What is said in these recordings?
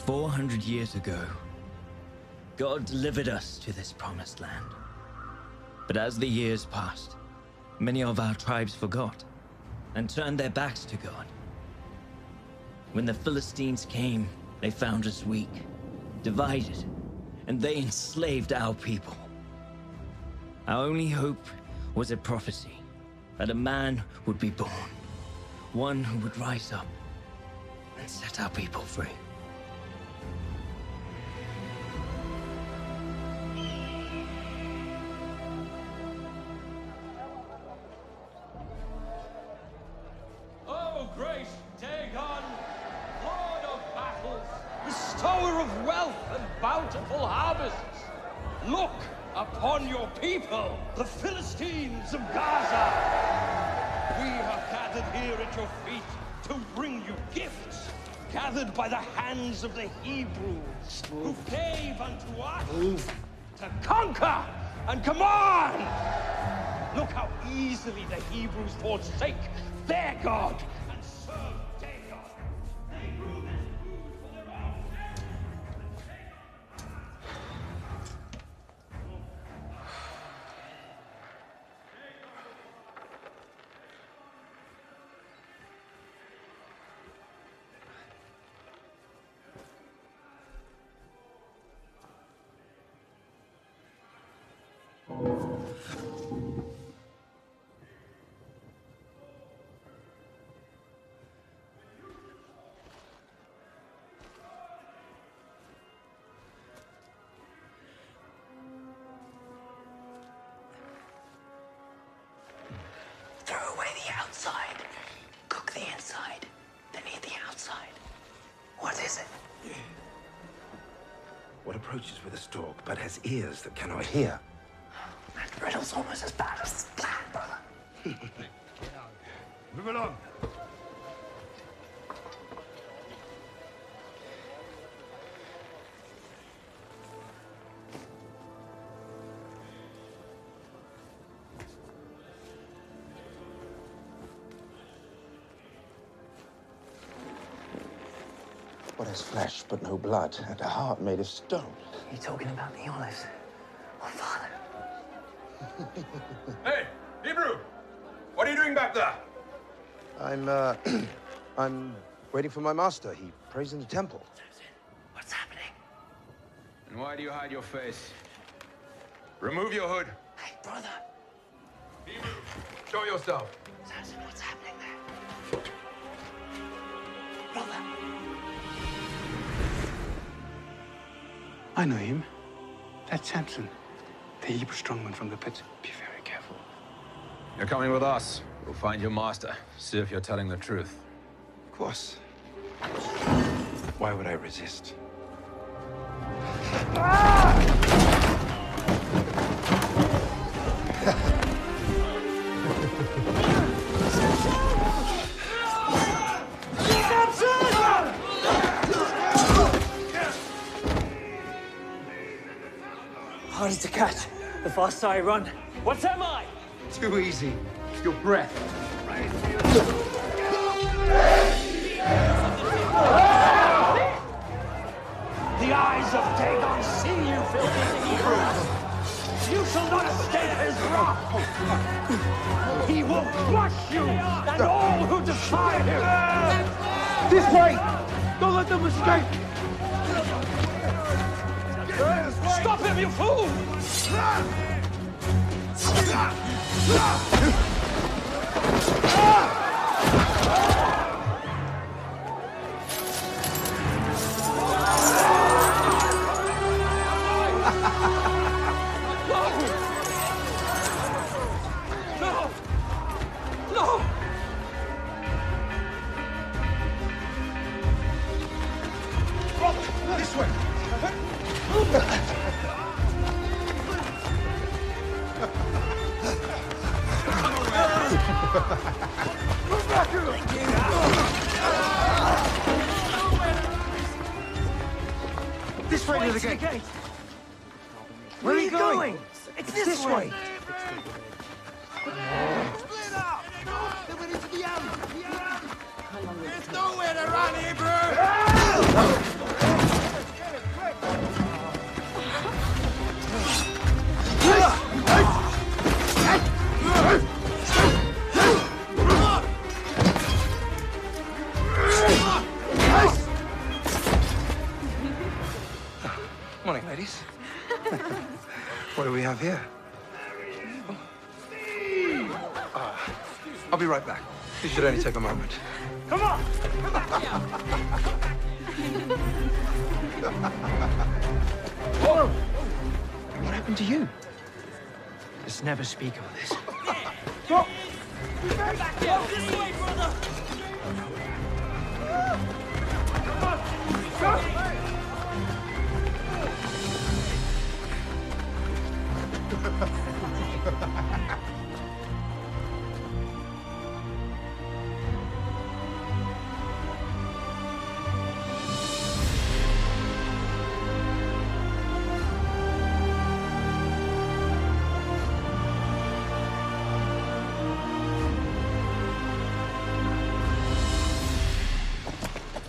400 years ago, God delivered us to this promised land. But as the years passed, many of our tribes forgot and turned their backs to God. When the Philistines came, they found us weak, divided, and they enslaved our people. Our only hope was a prophecy that a man would be born, one who would rise up and set our people free. Oh, great Dagon, Lord of battles, bestower of wealth and bountiful harvests, look upon your people, the Philistines of Gaza. We have gathered here at your feet to bring you gifts, gathered by the hands of the Hebrews, who gave unto us to conquer and command. Look how easily the Hebrews forsake their God and serve Dagon. They grew this food for their own Throw away the outside, cook the inside, then eat the outside. What is it? What approaches with a stalk, but has ears that cannot hear? That riddle's almost as bad as the plan, brother. Move along. What has flesh but no blood, and a heart made of stone? You talking about the olives? Oh, Father. Hey, Hebrew! What are you doing back there? I'm waiting for my master. He prays in the temple. What's happening? And why do you hide your face? Remove your hood. Hey, brother. Hebrew, show yourself. Samson, what's happening there? Brother. I know him. That's Samson, the Hebrew strongman from the pit. Be very careful. You're coming with us. We'll find your master. See if you're telling the truth. Of course. Why would I resist? Harder to catch. The faster I run. What am I? Too easy. Your breath. The eyes of Dagon see you, filthy Hebrews. You shall not escape his wrath. He will crush you and all who defy him. This way! Don't let them escape! Stop him, you fool! This way! This way to the gate. Where are you going? It's this way. Split up! Then we need to the alley! There's nowhere to run, Hebrew! ladies. What do we have here? I'll be right back. This should only take a moment. Come on! Whoa! What happened to you? Let's never speak of this. Go! Back here! This way, brother!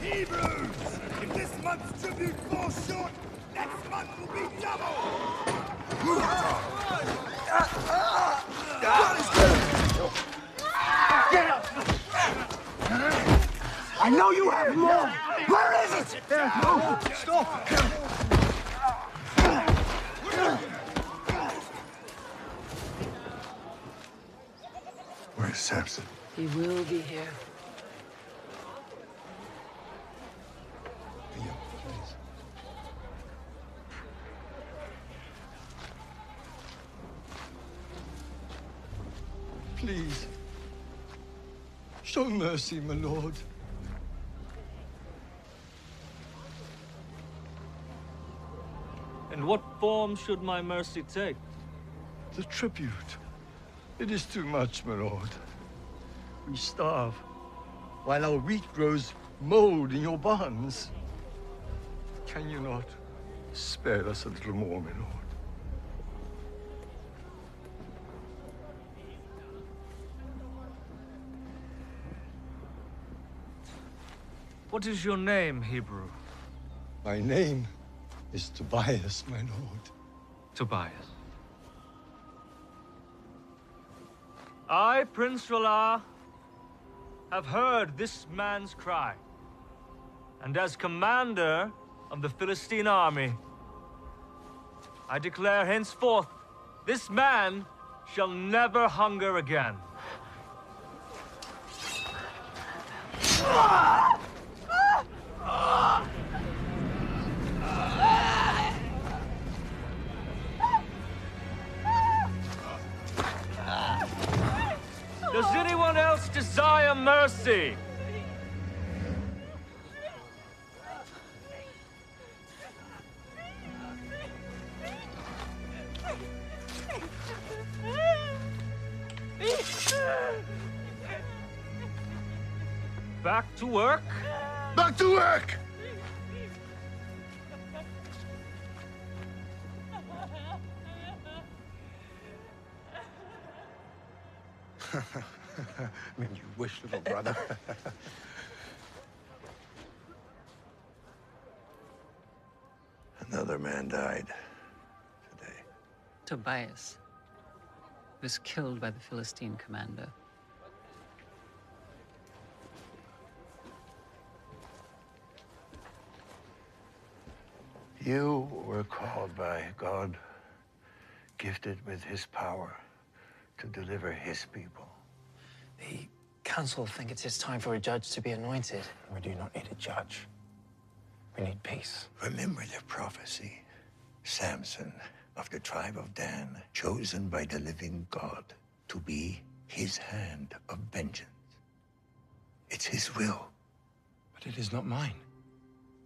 Hebrews! If this month's tribute falls short, next month will be double! Get up! I know you have more! Where is it? No! Stop! Where's Samson? He will be here. Yeah, please. Please. Show mercy, my lord. And what form should my mercy take? The tribute. It is too much, my lord. We starve, while our wheat grows mold in your barns. Can you not spare us a little more, my lord? What is your name, Hebrew? My name is Tobias, my lord. Tobias. I, Prince Rola, have heard this man's cry. And as commander of the Philistine army, I declare henceforth, this man shall never hunger again. Does anyone else desire mercy? Back to work? Back to work! When you wish, little brother. Another man died today. Tobias was killed by the Philistine commander. You were called by God, gifted with his power to deliver his people. The council think it's time for a judge to be anointed. We do not need a judge. We need peace. Remember the prophecy. Samson of the tribe of Dan, chosen by the living God to be his hand of vengeance. It's his will. But it is not mine.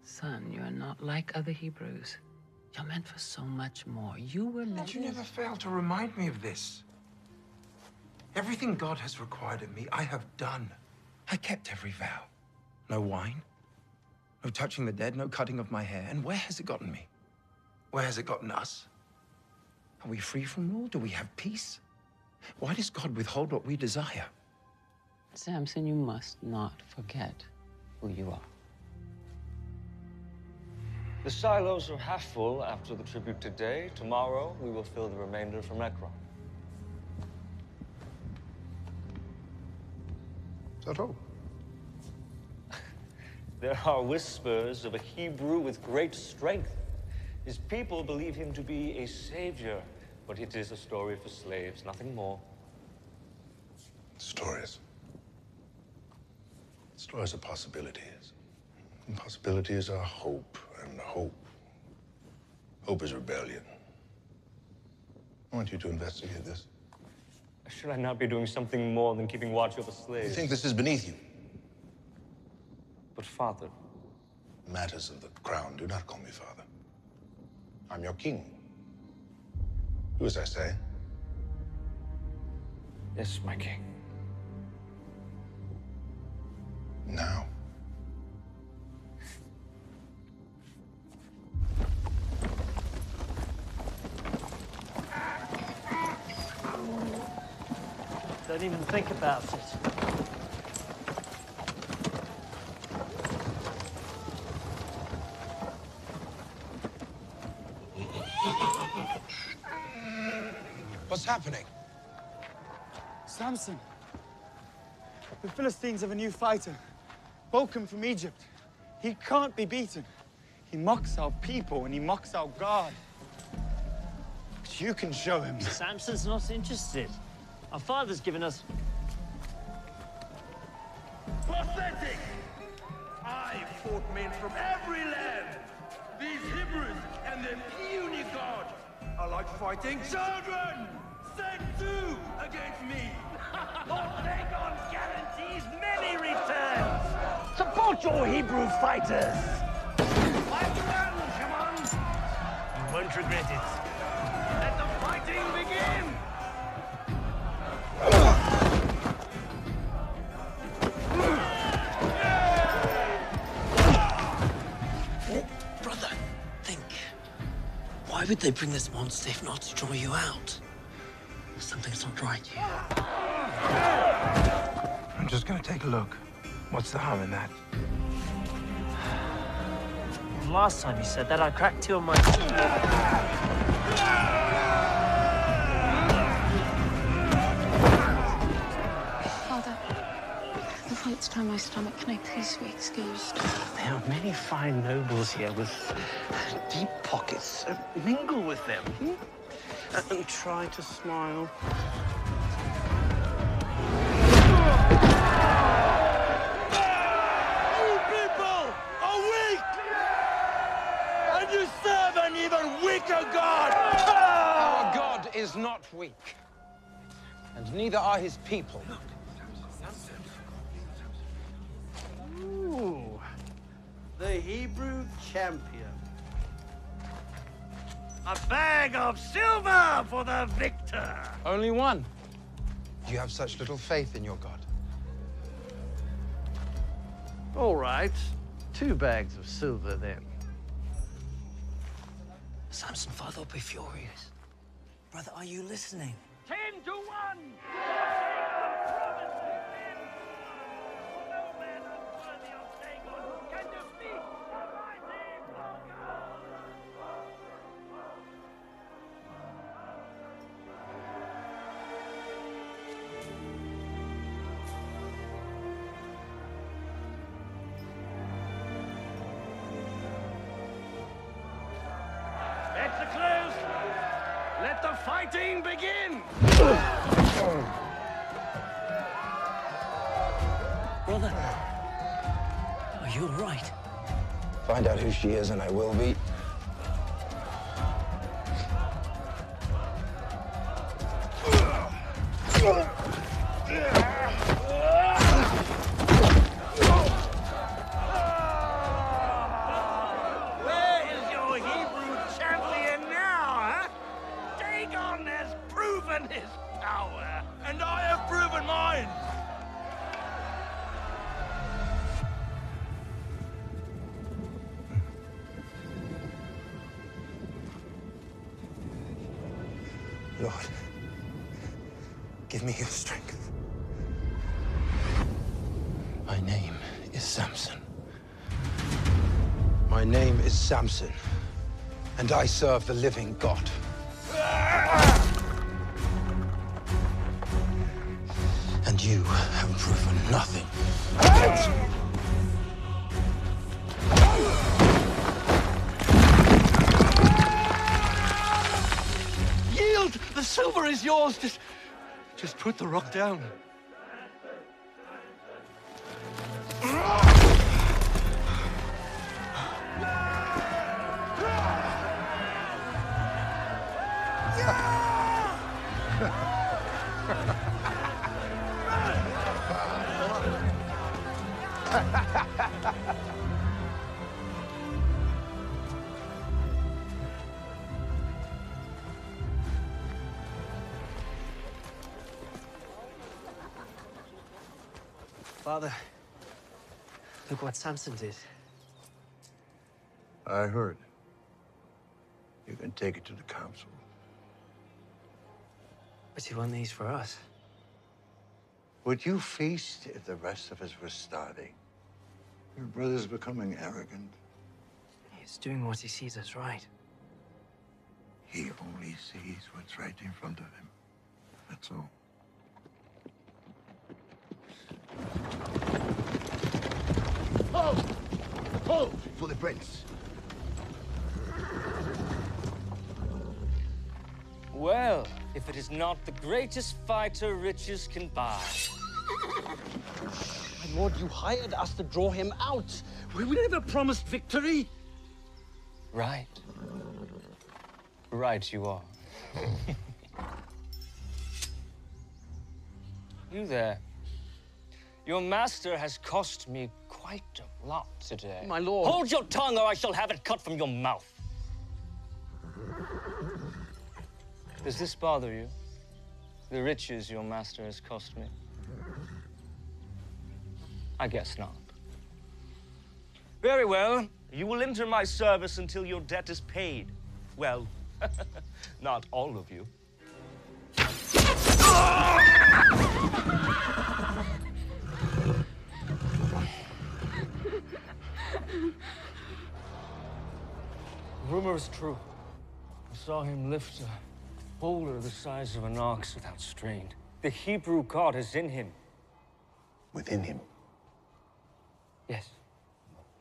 Son, you are not like other Hebrews. You're meant for so much more. You were meant... And you never fail to remind me of this. Everything God has required of me, I have done. I kept every vow. No wine, no touching the dead, no cutting of my hair. And where has it gotten me? Where has it gotten us? Are we free from rule? Do we have peace? Why does God withhold what we desire? Samson, you must not forget who you are. The silos are half full after the tribute today. Tomorrow, we will fill the remainder from Ekron. Is that all? There are whispers of a Hebrew with great strength His people believe him to be a savior, but it is a story for slaves, nothing more. Stories. Stories are possibilities. And possibilities are hope, and hope is rebellion. I want you to investigate this. Should I not be doing something more than keeping watch over slaves? You think this is beneath you? But father... Matters of the crown, do not call me father. I'm your king. Do as I say. Yes, my king. Now. Don't even think about it. What's happening? Samson. The Philistines have a new fighter. Welcome from Egypt. He can't be beaten. He mocks our people and he mocks our God. But you can show him. Samson's not interested. Our father's given us... Pathetic! I fought men from every land. These Hebrews and their puny God are like fighting children! Set two against me! Dagon guarantees many returns! Support your Hebrew fighters! Fight well, come on! You won't regret it. Let the fighting begin! Brother, think. Why would they bring this monster if not to draw you out? Something's not right here. I'm just gonna take a look. What's the harm in that? Last time you said that, I cracked two of my... Father, the fight's down my stomach. Can I please be excused? There are many fine nobles here with deep pockets. Mingle with them. And try to smile. You people are weak! And you serve an even weaker God! Our God is not weak. And neither are his people. Ooh, the Hebrew champion. A bag of silver for the victor! Only one. You have such little faith in your God. All right, 2 bags of silver then. Samson, father will be furious. Brother, are you listening? 10 to 1! Let the fighting begin! Brother, are you all right? Find out who she is and I will be. Where is your Hebrew champion now, huh? Dagon has proven his power. And I have proven mine! Lord, give me your strength. My name is Samson. My name is Samson, and I serve the living God. And you have proven nothing. silver is yours. Just put the rock down. Father, look what Samson did. I heard. You can take it to the council. But he won these for us. Would you feast if the rest of us were starving? Your brother's becoming arrogant. He's doing what he sees as right. He only sees what's right in front of him. That's all. Hold! Hold for the prince. Well, if it is not the greatest fighter riches can buy. My lord, you hired us to draw him out. We never promised victory. Right. Right you are. You there. Your master has cost me quite a lot today. My lord. Hold your tongue or I shall have it cut from your mouth. Does this bother you? The riches your master has cost me? I guess not. Very well. You will enter my service until your debt is paid. Well, not all of you. Rumor is true. I saw him lift a boulder the size of an ox without strain. The Hebrew god is in him. Within him? Yes.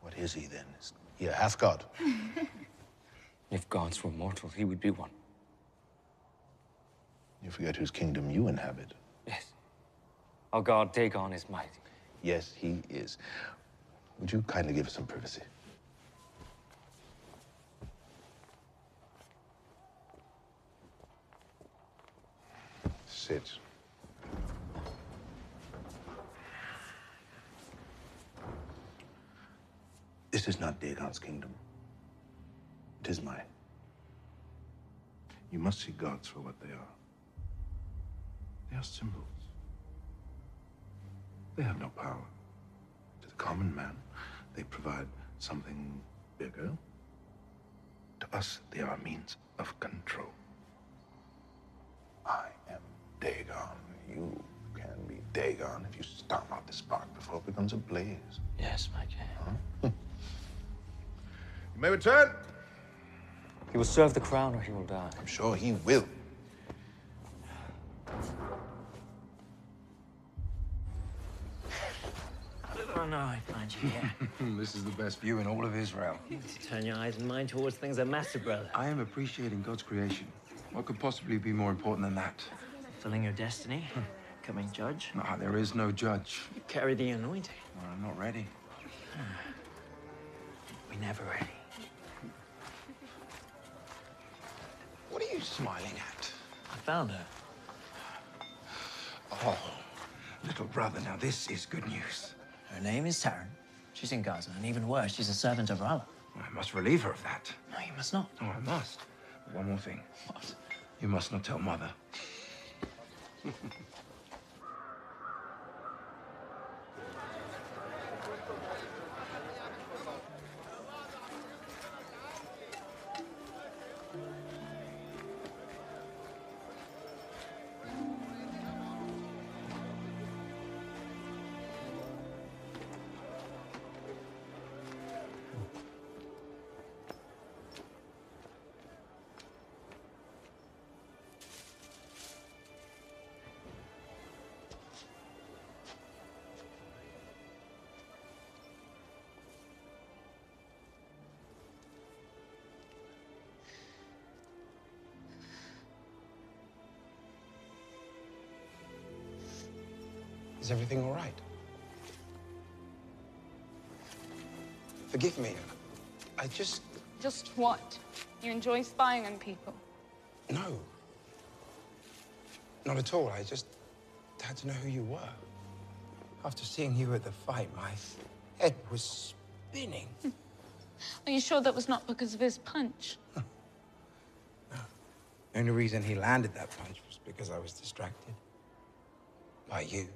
What is he then? Is he a half-god? If gods were mortal, he would be one. You forget whose kingdom you inhabit. Yes. Our god Dagon is mighty. Yes, he is. Would you kindly give us some privacy? Sit. This is not Dagon's kingdom. It is mine. You must see gods for what they are. They are symbols. They have no power. To the common man, they provide something bigger. To us, they are a means of control. I am Dagon. You can be Dagon if you stomp out the spark before it becomes a blaze. Yes, my king. Huh? You may return. He will serve the crown or he will die. I'm sure he will. Oh, no, I find you here. This is the best view in all of Israel. You need to turn your eyes and mind towards things that matter, brother. I am appreciating God's creation. What could possibly be more important than that? Fulfilling your destiny, becoming judge. No, there is no judge. You carry the anointing. Well, I'm not ready. We're never ready. What are you smiling at? I found her. Oh, little brother, now this is good news. Her name is Taryn. She's in Gaza, and even worse, she's a servant of Allah. I must relieve her of that. No, you must not. Oh, I must. But one more thing. What? You must not tell Mother. Is everything all right? Forgive me. I just... Just what? You enjoy spying on people? No. Not at all. I just had to know who you were. After seeing you at the fight, my head was spinning. Are you sure that was not because of his punch? The only reason he landed that punch was because I was distracted. By you.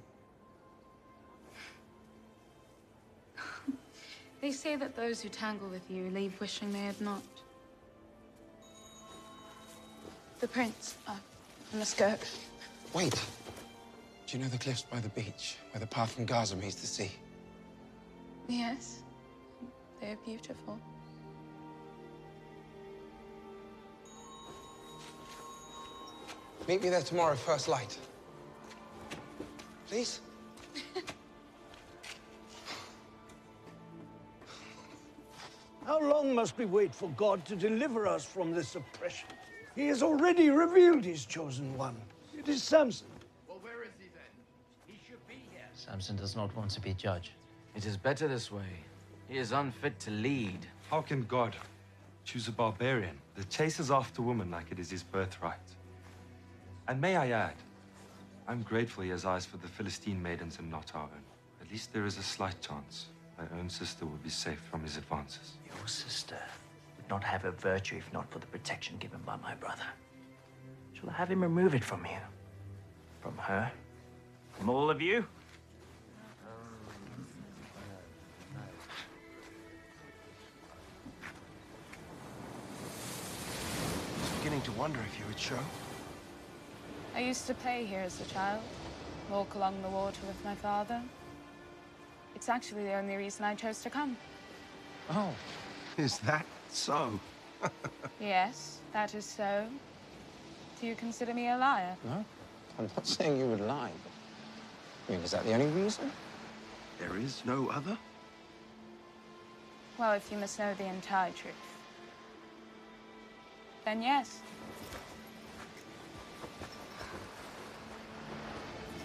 They say that those who tangle with you leave wishing they had not. The prince. I must go. Wait. Do you know the cliffs by the beach, where the path from Gaza meets the sea? Yes. They're beautiful. Meet me there tomorrow, first light. Please? How long must we wait for God to deliver us from this oppression? He has already revealed his chosen one. It is Samson. Well, where is he then? He should be here. Samson does not want to be judge. It is better this way. He is unfit to lead. How can God choose a barbarian that chases after women like it is his birthright? And may I add, I'm grateful he has eyes for the Philistine maidens and not our own. At least there is a slight chance my own sister will be safe from his advances. Your sister would not have her virtue if not for the protection given by my brother. Shall I have him remove it from you? From her? From all of you? I was beginning to wonder if you would show. I used to play here as a child, walk along the water with my father. It's actually the only reason I chose to come. Oh, is that so? Yes, that is so. Do you consider me a liar? No, I'm not saying you would lie, but... I mean, is that the only reason? There is no other? Well, if you must know the entire truth, then yes.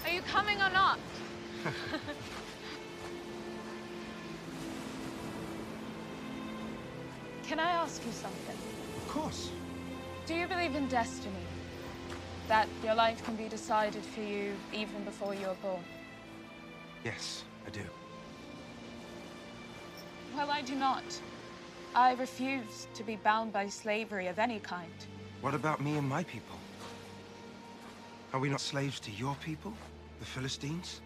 Are you coming or not? Can I ask you something? Of course. Do you believe in destiny? That your life can be decided for you even before you're born? Yes, I do. Well, I do not. I refuse to be bound by slavery of any kind. What about me and my people? Are we not slaves to your people, the Philistines?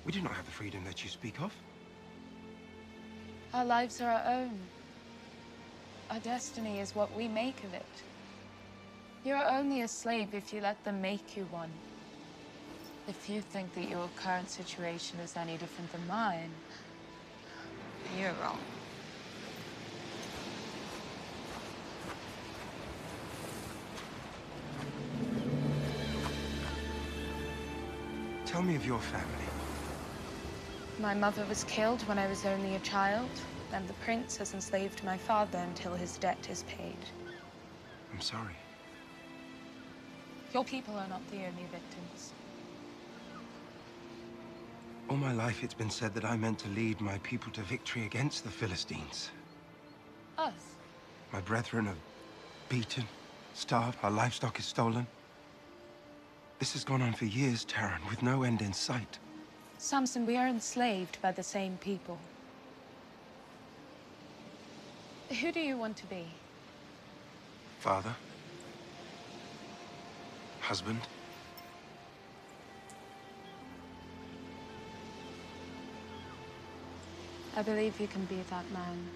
We do not have the freedom that you speak of. Our lives are our own. Our destiny is what we make of it. You're only a slave if you let them make you one. If you think that your current situation is any different than mine, you're wrong. Tell me of your family. My mother was killed when I was only a child, and the prince has enslaved my father until his debt is paid. I'm sorry. Your people are not the only victims. All my life it's been said that I meant to lead my people to victory against the Philistines. Us? My brethren are beaten, starved, our livestock is stolen. This has gone on for years, Terran, with no end in sight. Samson, we are enslaved by the same people. Who do you want to be? Father. Husband. I believe you can be that man.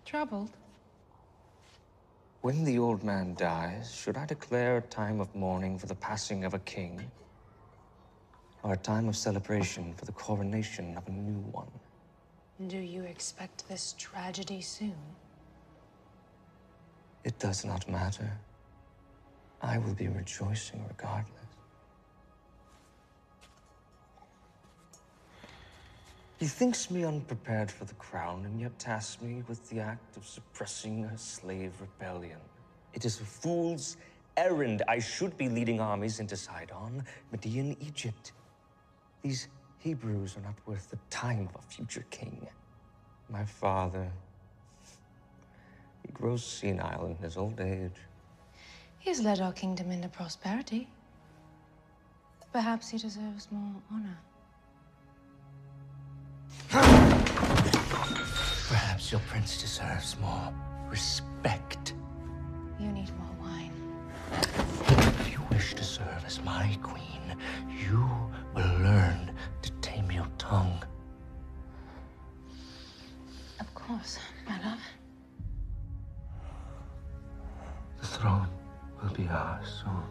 Troubled? When the old man dies, should I declare a time of mourning for the passing of a king? Or a time of celebration for the coronation of a new one? Do you expect this tragedy soon? It does not matter. I will be rejoicing regardless. He thinks me unprepared for the crown, and yet tasks me with the act of suppressing a slave rebellion. It is a fool's errand. I should be leading armies into Sidon, Median, Egypt. These Hebrews are not worth the time of a future king. My father, he grows senile in his old age. He has led our kingdom into prosperity. Perhaps he deserves more honor. Perhaps your prince deserves more respect. You need more wine. If you wish to serve as my queen, you will learn to tame your tongue. Of course, my love. The throne will be ours soon.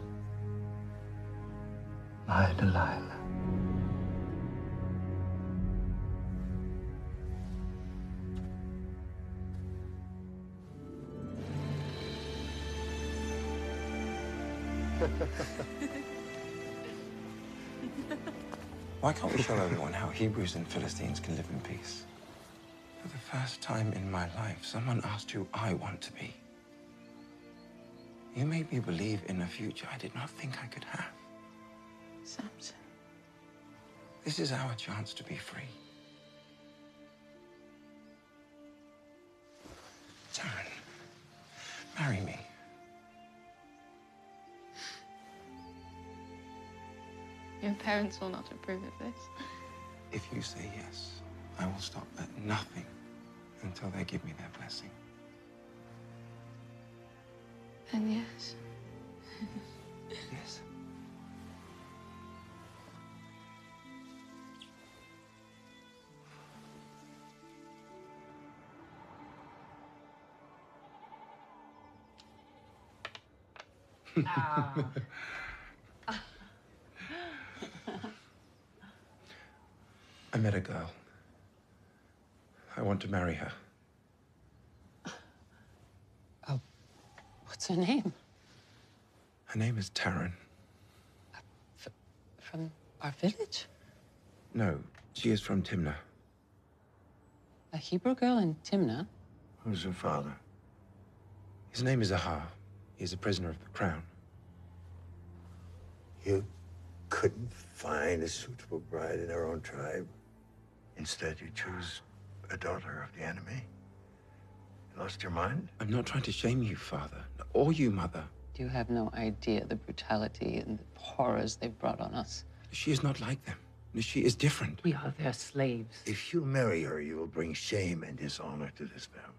My Delilah. Why can't we show everyone how Hebrews and Philistines can live in peace? For the first time in my life, someone asked who I want to be. You made me believe in a future I did not think I could have. Samson. This is our chance to be free. Taryn, marry me. Your parents will not approve of this. If you say yes, I will stop at nothing until they give me their blessing. Then yes. Yes. I met a girl. I want to marry her. Oh, what's her name? Her name is Taryn. From our village? No, she is from Timnah. A Hebrew girl in Timnah? Who's her father? His name is Ahar. He is a prisoner of the crown. You couldn't find a suitable bride in our own tribe? Instead, you choose a daughter of the enemy? You lost your mind? I'm not trying to shame you, Father, or you, Mother. You have no idea the brutality and the horrors they've brought on us. She is not like them. She is different. We are their slaves. If you marry her, you will bring shame and dishonor to this family.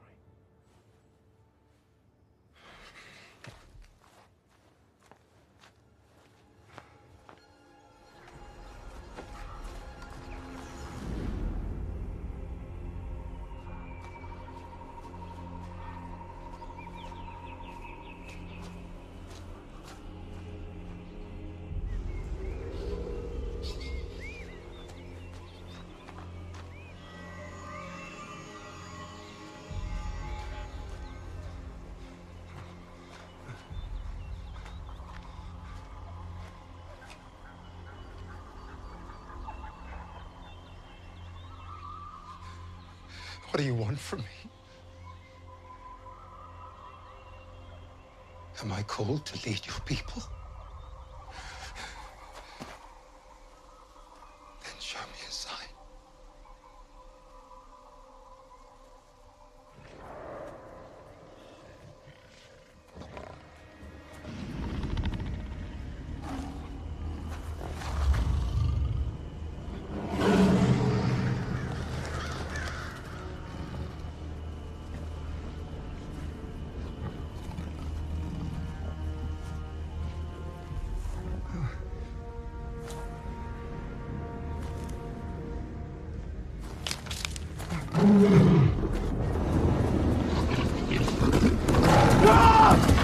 What do you want from me? Am I called to lead your people? Then show me a sign. Ah!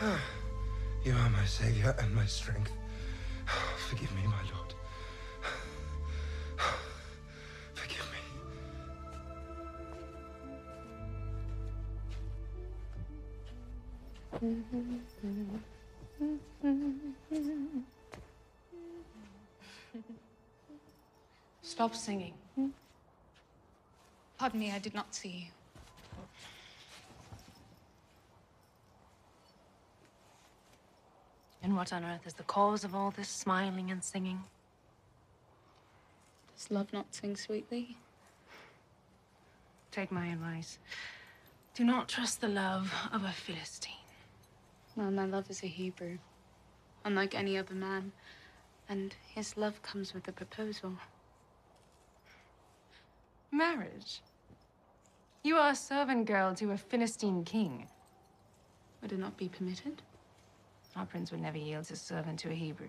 You are my savior and my strength. Forgive me, my lord. Forgive me. Stop singing. Pardon me, I did not see you. And what on earth is the cause of all this smiling and singing? Does love not sing sweetly? Take my advice. Do not trust the love of a Philistine. Well, my love is a Hebrew, unlike any other man. And his love comes with a proposal. Marriage? You are a servant girl to a Philistine king. Would it not be permitted? Our prince would never yield his servant to a Hebrew.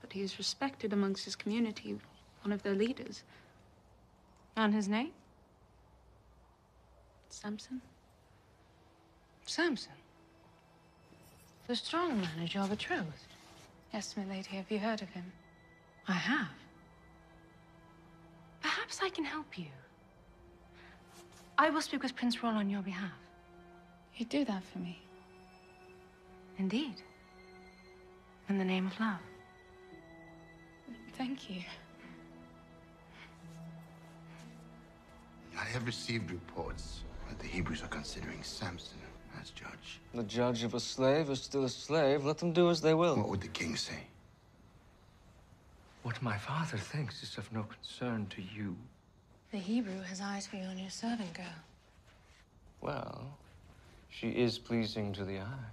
But he is respected amongst his community, one of their leaders. And his name? Samson. Samson? The strong man is your betrothed? Yes, my lady. Have you heard of him? I have. Perhaps I can help you. I will speak with Prince Roll on your behalf. You'd do that for me? Indeed. In the name of love. Thank you. I have received reports that the Hebrews are considering Samson as judge. The judge of a slave is still a slave. Let them do as they will. What would the king say? What my father thinks is of no concern to you. The Hebrew has eyes for you and your servant girl. Well, she is pleasing to the eye.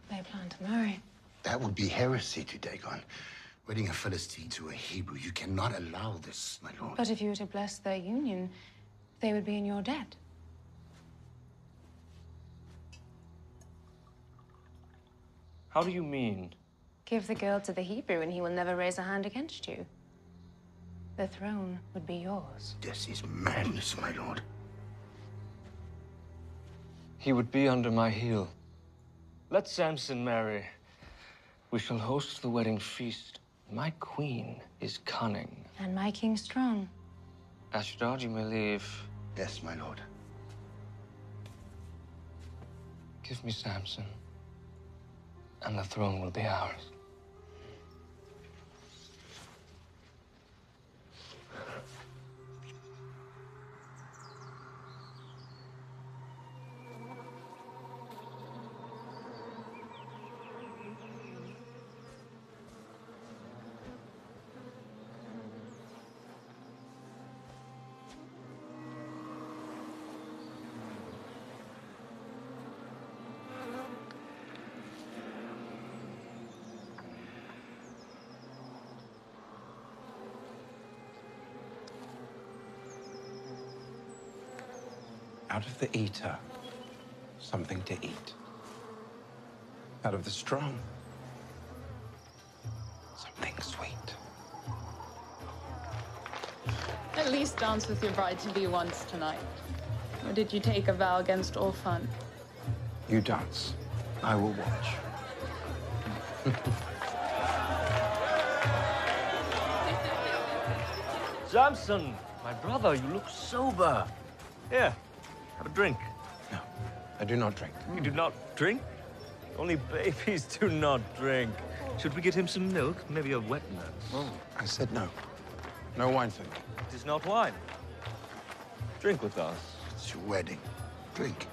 They plan to marry. That would be heresy to Dagon. Wedding a Philistine to a Hebrew. You cannot allow this, my lord. But if you were to bless their union, they would be in your debt. How do you mean? Give the girl to the Hebrew and he will never raise a hand against you. The throne would be yours. This is madness, my lord. He would be under my heel. Let Samson marry. We shall host the wedding feast. My queen is cunning. And my king strong. Ashdod, you may leave. Yes, my lord. Give me Samson, and the throne will be ours. Out of the eater, something to eat. Out of the strong, something sweet. At least dance with your bride-to-be once tonight. Or did you take a vow against all fun? You dance. I will watch. Samson, my brother, you look sober. Here, have a drink. No, I do not drink. You do not drink? Only babies do not drink. Should we get him some milk? Maybe a wet nurse? Oh, I said no. No wine for me. It is not wine. Drink with us. It's your wedding. Drink.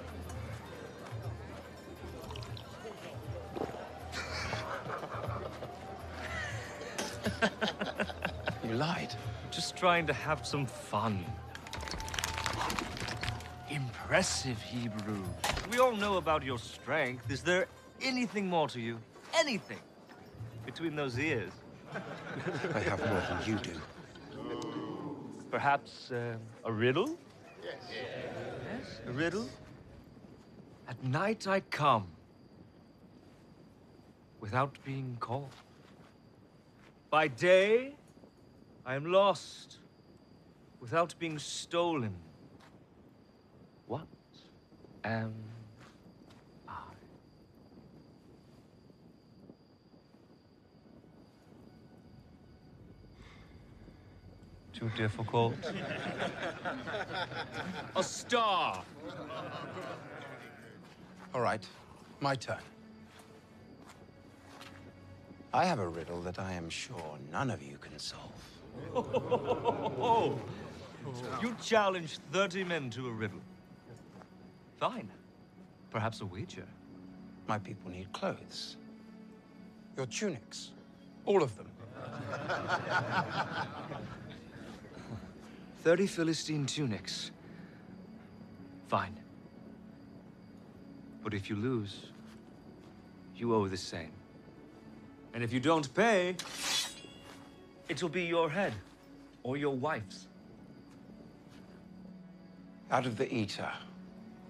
You lied. Just trying to have some fun. Impressive, Hebrew. We all know about your strength. Is there anything more to you? Anything? Between those ears? I have more than you do. Perhaps a riddle? Yes. Yes, a riddle? At night I come, without being called. By day, I am lost, without being stolen. What am too difficult? A star! All right, my turn. I have a riddle that I am sure none of you can solve. You challenged 30 men to a riddle. Fine. Perhaps a wager. My people need clothes. Your tunics. All of them. 30 Philistine tunics. Fine. But if you lose, you owe the same. And if you don't pay, it'll be your head or your wife's. Out of the eater,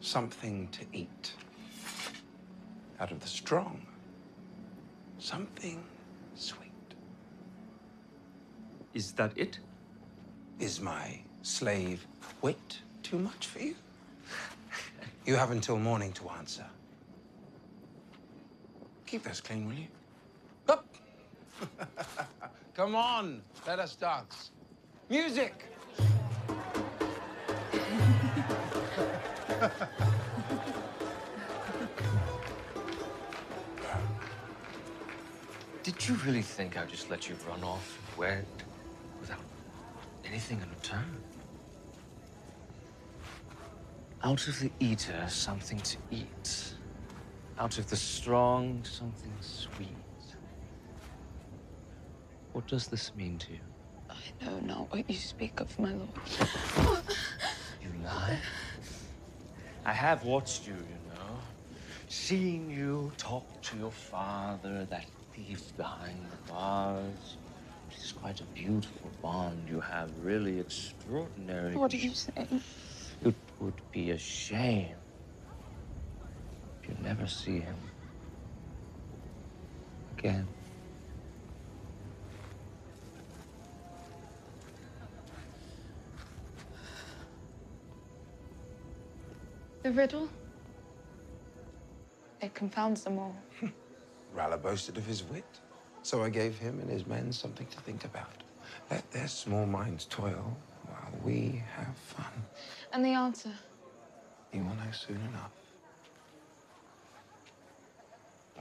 something to eat. Out of the strong, something sweet. Is that it? Is my slave wit too much for you? You have until morning to answer. Keep those clean, will you? Up! Come on, let us dance. Music! Did you really think I'd just let you run off and wed without anything in return? Out of the eater, something to eat. Out of the strong, something sweet. What does this mean to you? I know not what you speak of, my lord. You lie? I have watched you, you know. Seen you talk to your father, that thief behind the bars. It is quite a beautiful bond you have, really extraordinary. What are you saying? It would be a shame if you never see him again. The riddle? It confounds them all. Ralla boasted of his wit, so I gave him and his men something to think about. Let their small minds toil while we have fun. And the answer? You will know soon enough.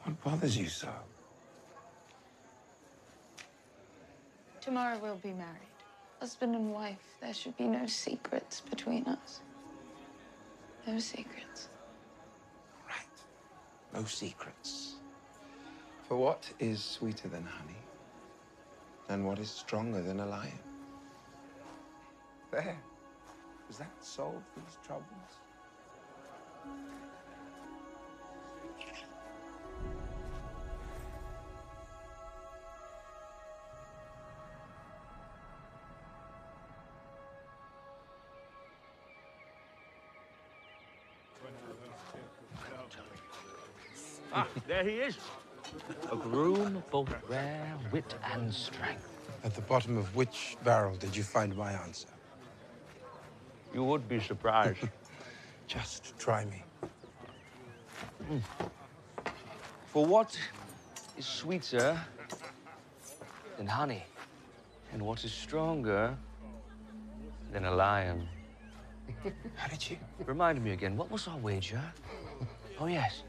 What bothers you so? Tomorrow we'll be married. Husband and wife. There should be no secrets between us. No secrets. No secrets. For what is sweeter than honey? And what is stronger than a lion? There. Does that solve these troubles? Ah, there he is. A groom of both rare wit and strength. At the bottom of which barrel did you find my answer? You would be surprised. Just try me. For what is sweeter than honey? And what is stronger than a lion? How did you? Remind me again, what was our wager? Oh, yes.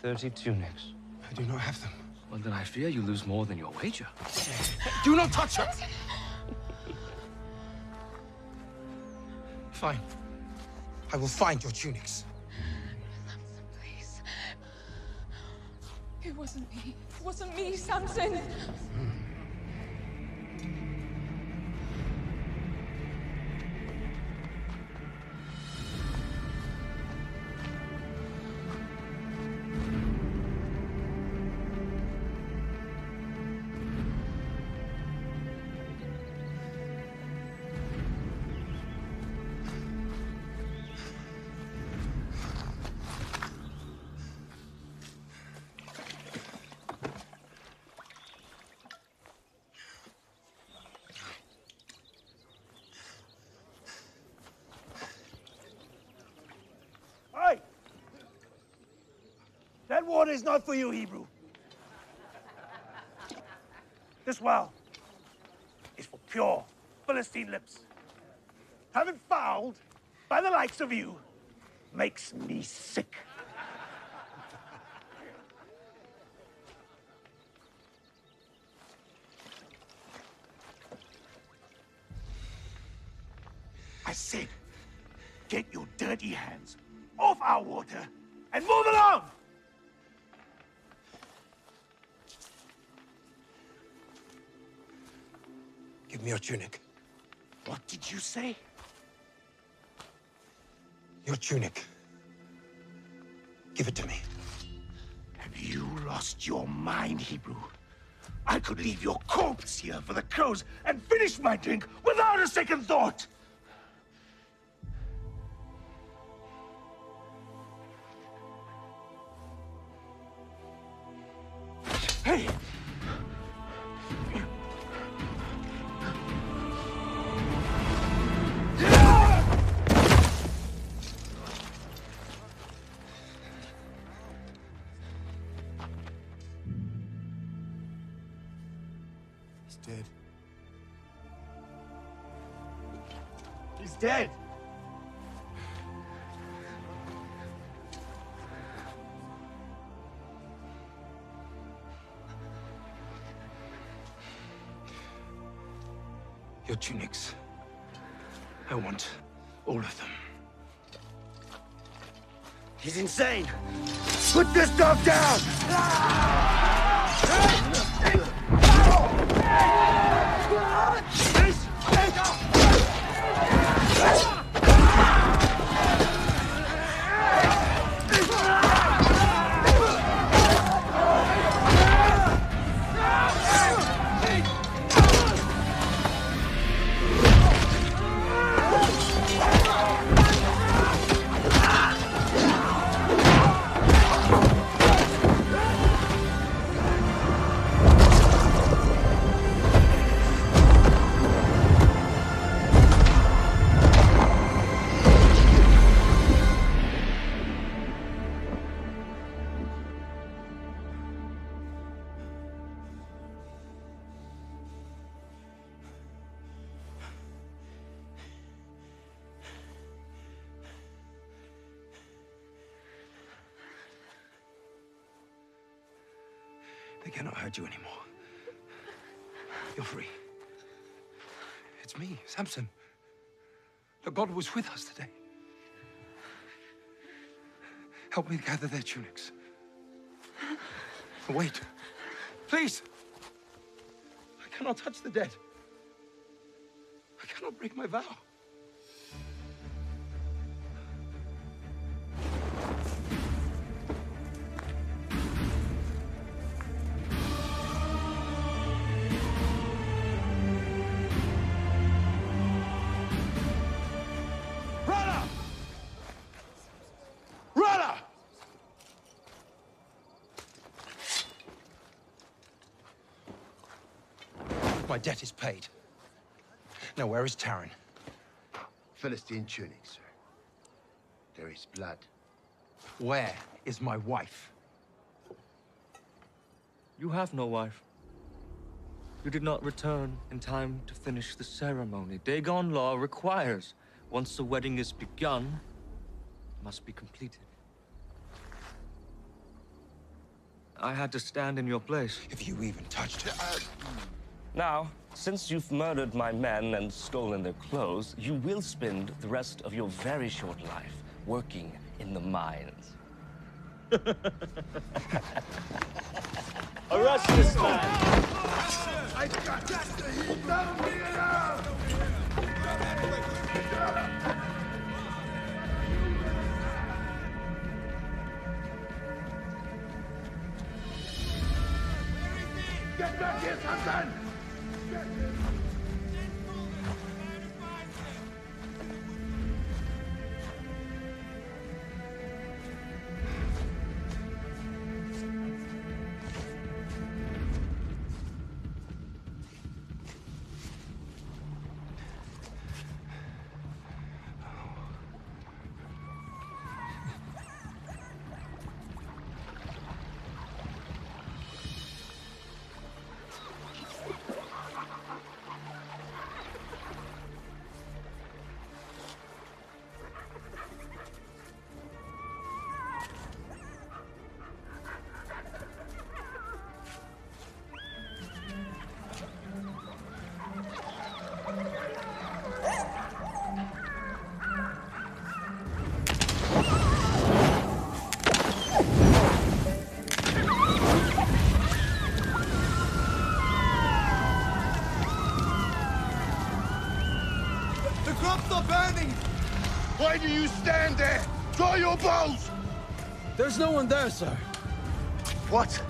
30 tunics. I do not have them. Well, then I fear you lose more than your wager. Do not touch her! Fine. I will find your tunics. Please. It wasn't me. It wasn't me, Samson. Hey! That water is not for you, Hebrew. This well is for pure Philistine lips. Having fouled by the likes of you makes me sick. I said, get your dirty hands off our water and move along! Give me your tunic. What did you say? Your tunic. Give it to me. Have you lost your mind, Hebrew? I could leave your corpse here for the crows and finish my drink without a second thought! Hey! He's dead. He's dead! Your tunics. I want all of them. He's insane! Put this dog down! They cannot hurt you anymore. You're free. It's me, Samson. Look, God was with us today. Help me gather their tunics. Wait. Please. I cannot touch the dead. I cannot break my vow. My debt is paid. Now, where is Taran? Philistine tunic, sir. There is blood. Where is my wife? You have no wife. You did not return in time to finish the ceremony. Dagon law requires, once the wedding is begun, it must be completed. I had to stand in your place. If you even touched her. Now, since you've murdered my men and stolen their clothes, you will spend the rest of your very short life working in the mines. Arrest this man! I got Don't leave it out! Get back here, Samson! Why do you stand there? Draw your bows! There's no one there, sir. What?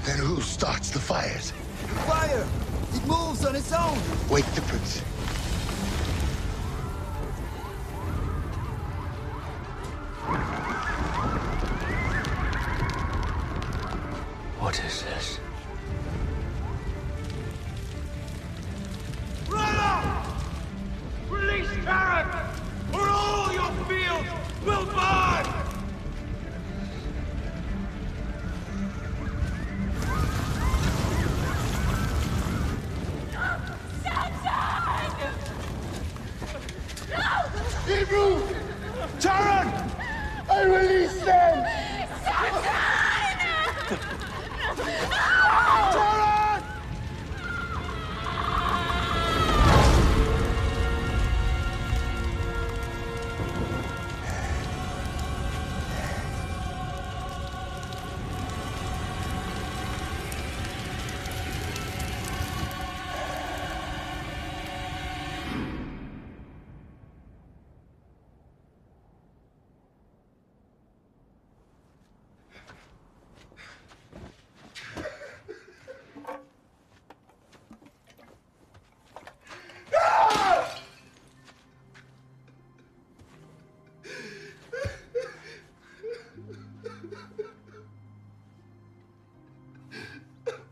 Then who starts the fires? Fire! It moves on its own! Wake the prince. What is this? Brother! Release Karen, or all your fields will burn! Hebrew! Taran! I release them! Taran!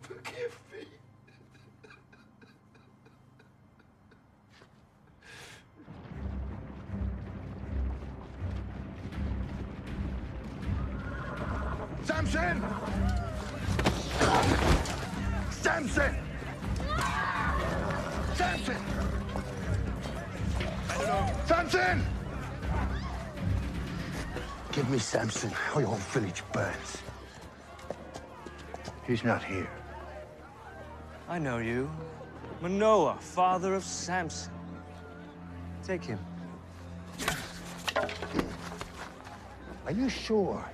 Forgive me. Samson! Samson! Samson! Samson! Give me Samson, or your village burns. He's not here. I know you. Manoah, father of Samson. Take him. Are you sure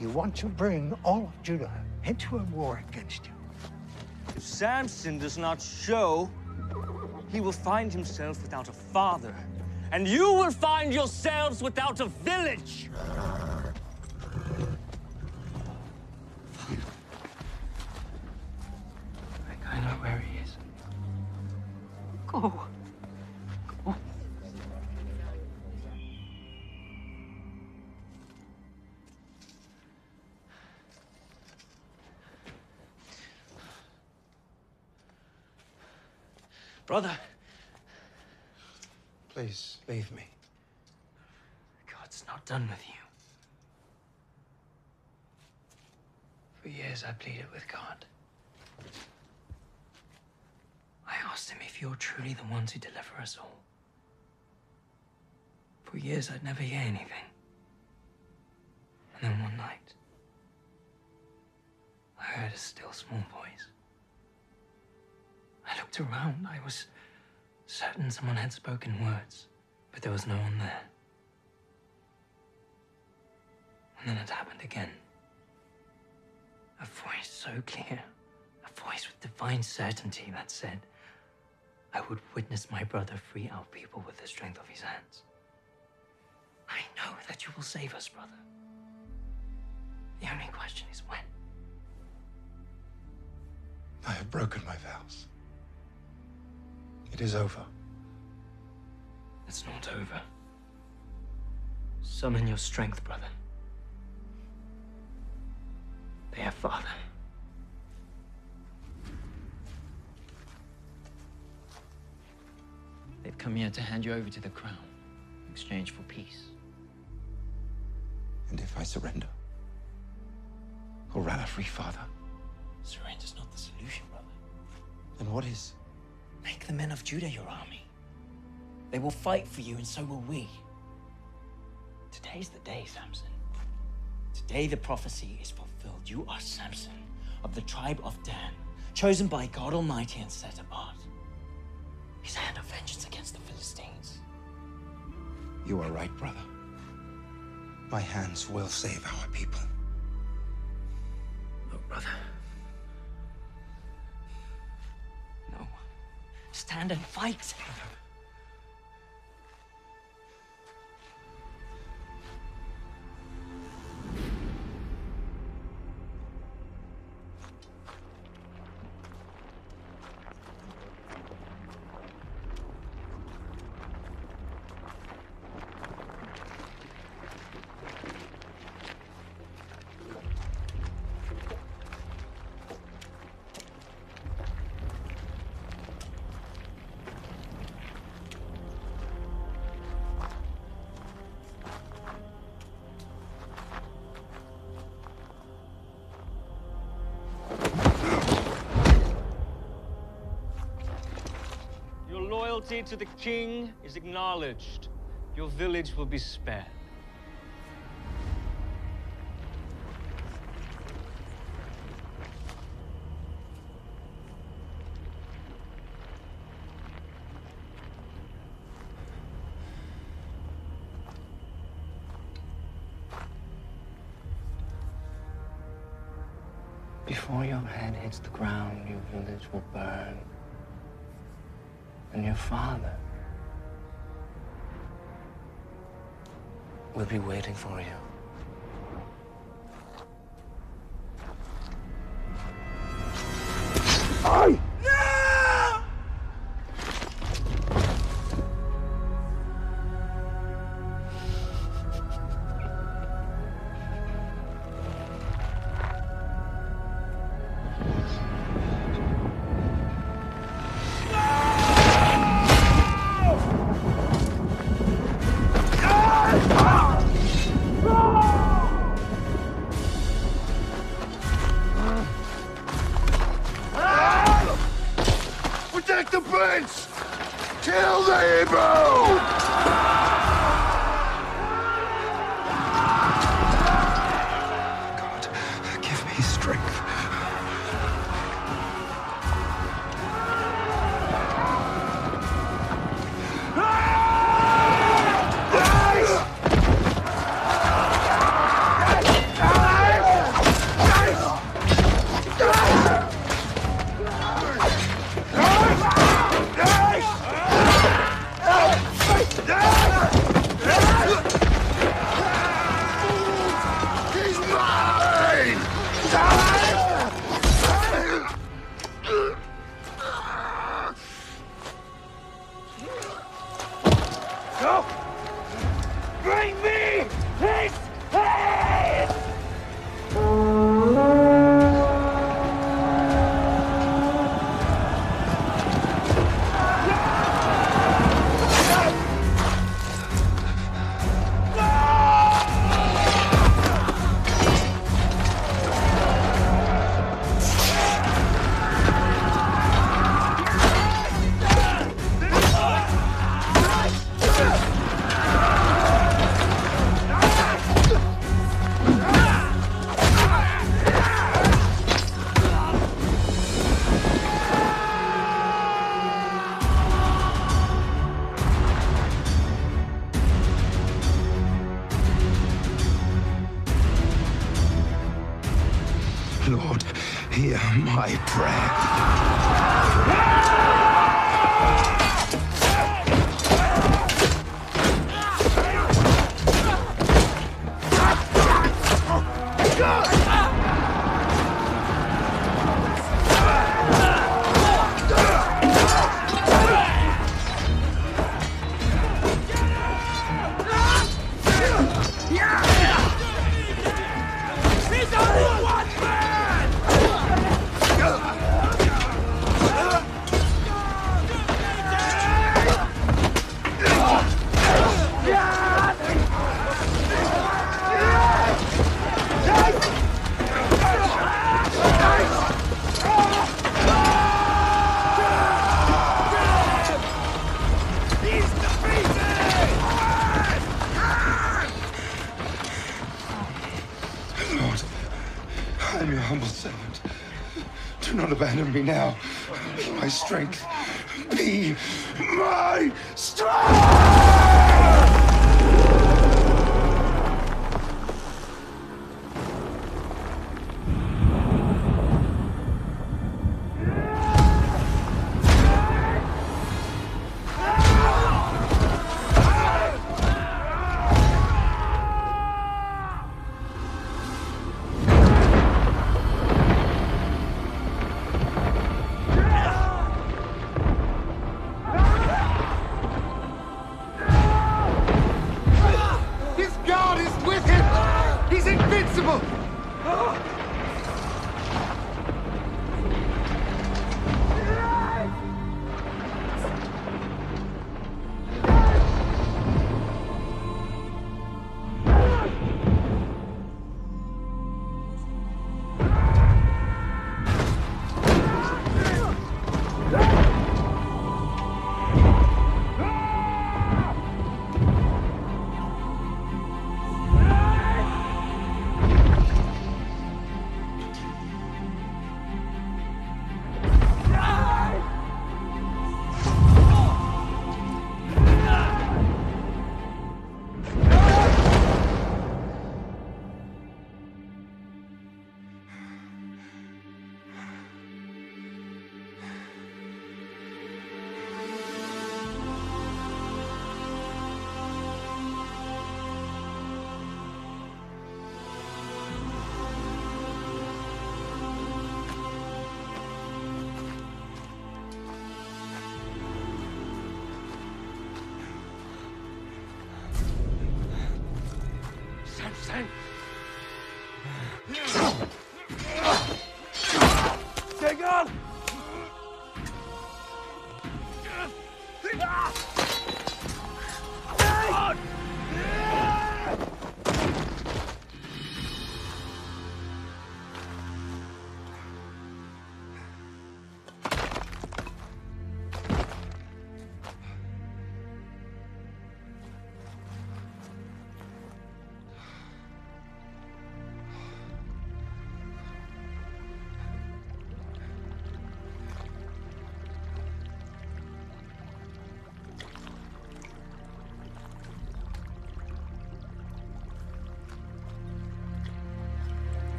you want to bring all of Judah into a war against you? If Samson does not show, he will find himself without a father. And you will find yourselves without a village! I know where he is. Go. Go. Brother. Please, leave me. God's not done with you. For years I pleaded with God. I asked him if you're truly the ones who deliver us all. For years I'd never hear anything. And then one night, I heard a still small voice. I looked around. I was certain someone had spoken words, but there was no one there. And then it happened again. A voice so clear, a voice with divine certainty that said, I would witness my brother free our people with the strength of his hands. I know that you will save us, brother. The only question is when. I have broken my vows. It is over. It's not over. Summon your strength, brother. Their father. They've come here to hand you over to the crown in exchange for peace. And if I surrender? Or rather, free father? Surrender's not the solution, brother. Then what is? Make the men of Judah your army. They will fight for you, and so will we. Today's the day, Samson. Today the prophecy is fulfilled. You are Samson, of the tribe of Dan, chosen by God Almighty and set apart. His hand of vengeance against the Philistines. You are right, brother. My hands will save our people. No, brother. No. Stand and fight. loyalty to the king is acknowledged, your village will be spared. Before your head hits the ground, your village will burn. And your father will be waiting for you. I... Protect the prince! Kill the Hebrew! God, give me strength. He's mine! No! Bring me his head! Lord, hear my prayer. He's only one man! Lord, I am your humble servant. Do not abandon me now. Be my strength. Be my strength! Take on!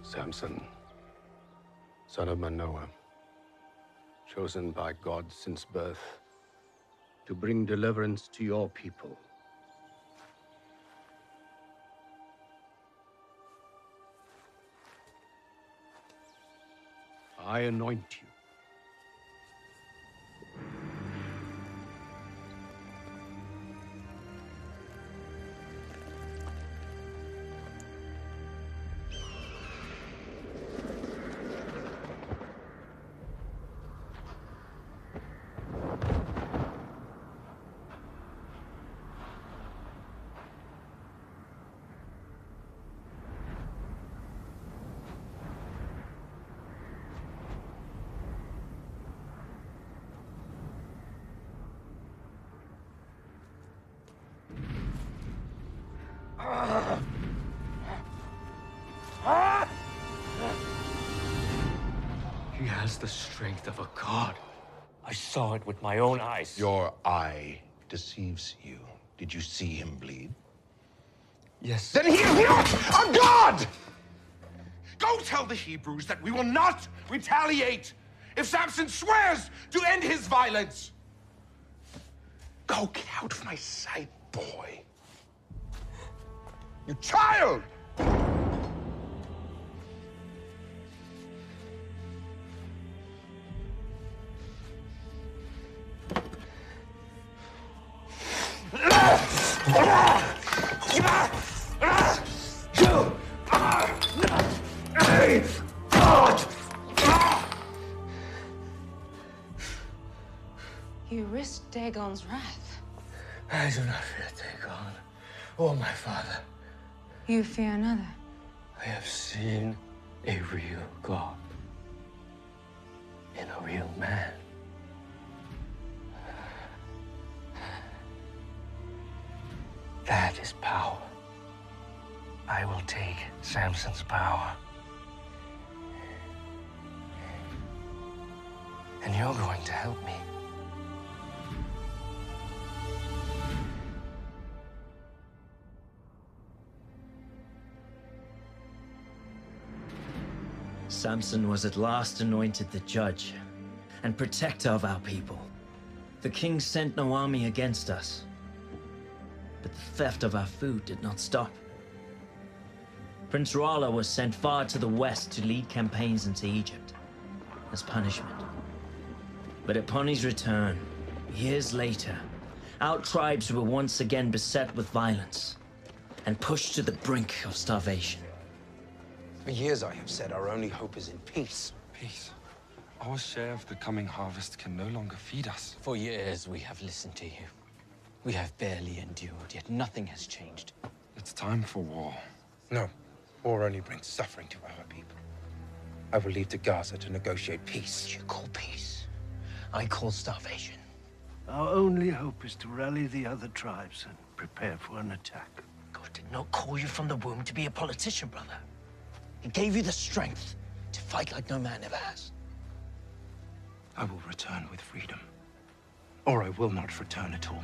Samson, son of Manoah, chosen by God since birth to bring deliverance to your people. I anoint you. He has the strength of a god. I saw it with my own eyes. Your eye deceives you. Did you see him bleed? Yes. Then he is not a god! Go tell the Hebrews that we will not retaliate if Samson swears to end his violence. Go, get out of my sight, boy. You child! You risked Dagon's wrath. I do not fear Dagon or my father. You fear another. I have seen a real God in a real man. That is power. I will take Samson's power. And you're going to help me. Samson was at last anointed the judge and protector of our people. The king sent no army against us, but the theft of our food did not stop. Prince Rala was sent far to the west to lead campaigns into Egypt as punishment. But upon his return, years later, our tribes were once again beset with violence and pushed to the brink of starvation. For years I have said our only hope is in peace. Peace. Our share of the coming harvest can no longer feed us. For years we have listened to you. We have barely endured, yet nothing has changed. It's time for war. No. War only brings suffering to our people. I will leave to Gaza to negotiate peace. You call peace. I call starvation. Our only hope is to rally the other tribes and prepare for an attack. God did not call you from the womb to be a politician, brother. He gave you the strength to fight like no man ever has. I will return with freedom. Or I will not return at all.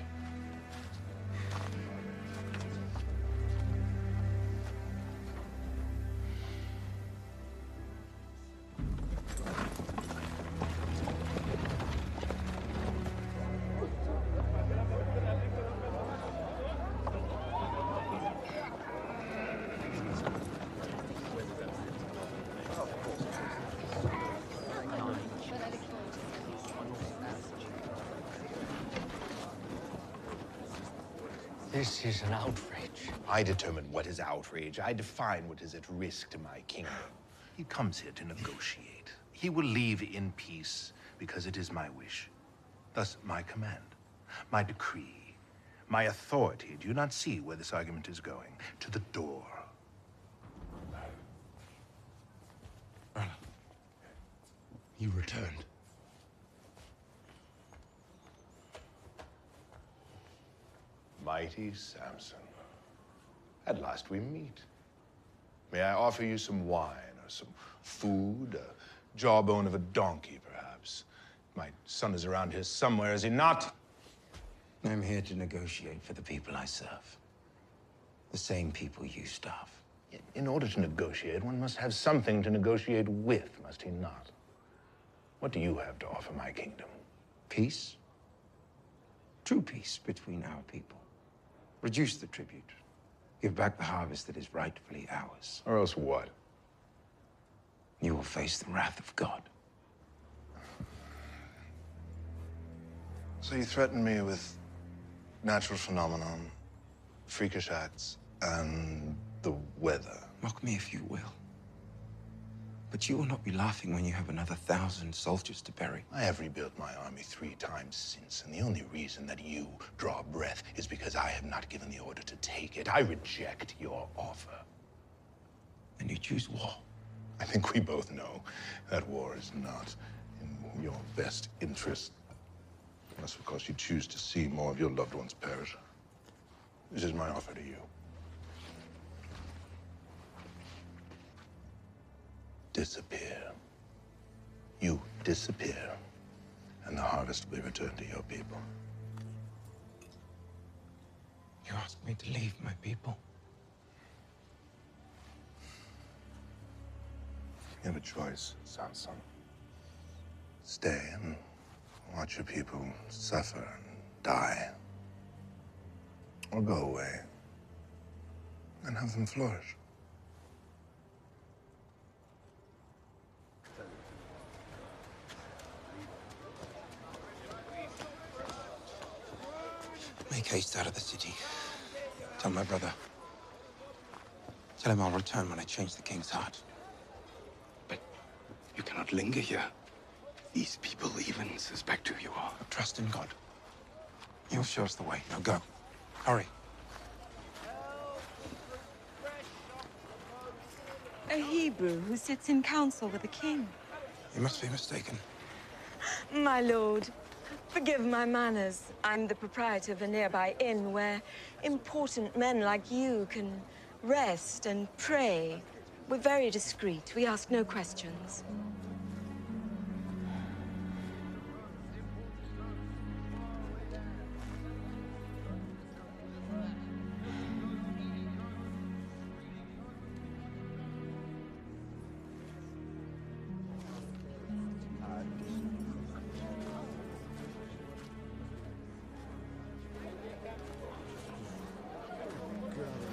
This is an outrage. I determine what is outrage. I define what is at risk to my kingdom. He comes here to negotiate. He will leave in peace because it is my wish. Thus, my command, my decree, my authority. Do you not see where this argument is going? To the door. You returned. Mighty Samson. At last we meet. May I offer you some wine or some food, a jawbone of a donkey, perhaps? My son is around here somewhere, is he not? I'm here to negotiate for the people I serve. The same people you starve. In order to negotiate, one must have something to negotiate with, must he not? What do you have to offer my kingdom? Peace. True peace between our people. Reduce the tribute. Give back the harvest that is rightfully ours. Or else what? You will face the wrath of God. So you threaten me with natural phenomenon, freakish acts, and the weather. Mock me if you will. But you will not be laughing when you have another 1,000 soldiers to bury. I have rebuilt my army 3 times since, and the only reason that you draw breath is because I have not given the order to take it. I reject your offer. And you choose war. I think we both know that war is not in your best interest. Unless, of course, you choose to see more of your loved ones perish. This is my offer to you. Disappear. You disappear, and the harvest will be returned to your people. You asked me to leave my people. You have a choice, Samson. Stay and watch your people suffer and die. Or go away and have them flourish. Make haste out of the city. Tell my brother. Tell him I'll return when I change the king's heart. But you cannot linger here. These people even suspect who you are. Trust in God. He'll show us the way. Now go. Hurry. A Hebrew who sits in council with the king. You must be mistaken. My lord, forgive my manners. I'm the proprietor of a nearby inn where important men like you can rest and pray. We're very discreet. We ask no questions.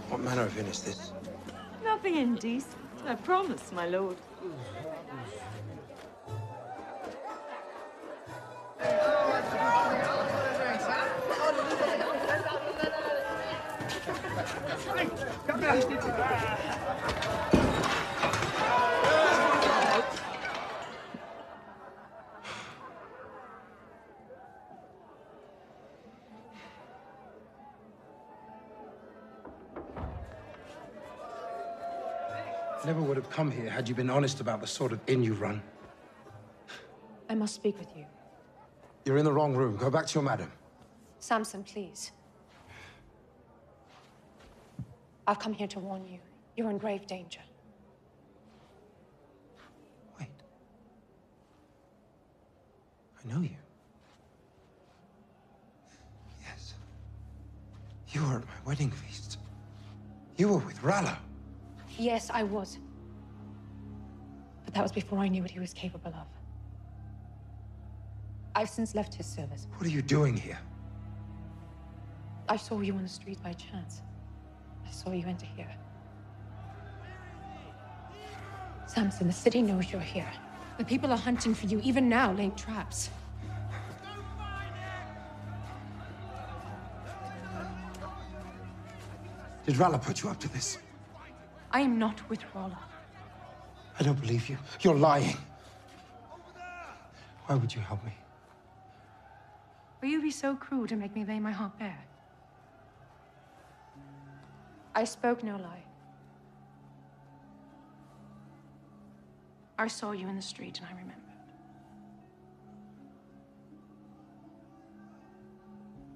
What manner of inn is this? Nothing indecent, I promise, my lord. I never would have come here had you been honest about the sort of inn you run. I must speak with you. You're in the wrong room. Go back to your madam. Samson, please. I've come here to warn you. You're in grave danger. I know you. Yes. You were at my wedding feast. You were with Rallo. Yes, I was. But that was before I knew what he was capable of. I've since left his service. What are you doing here? I saw you on the street by chance. I saw you enter here. Samson, the city knows you're here. The people are hunting for you, even now, laying traps. Did Rala put you up to this? I am not with Rala. I don't believe you. You're lying. Why would you help me? Will you be so cruel to make me lay my heart bare? I spoke no lie. I saw you in the street and I remembered.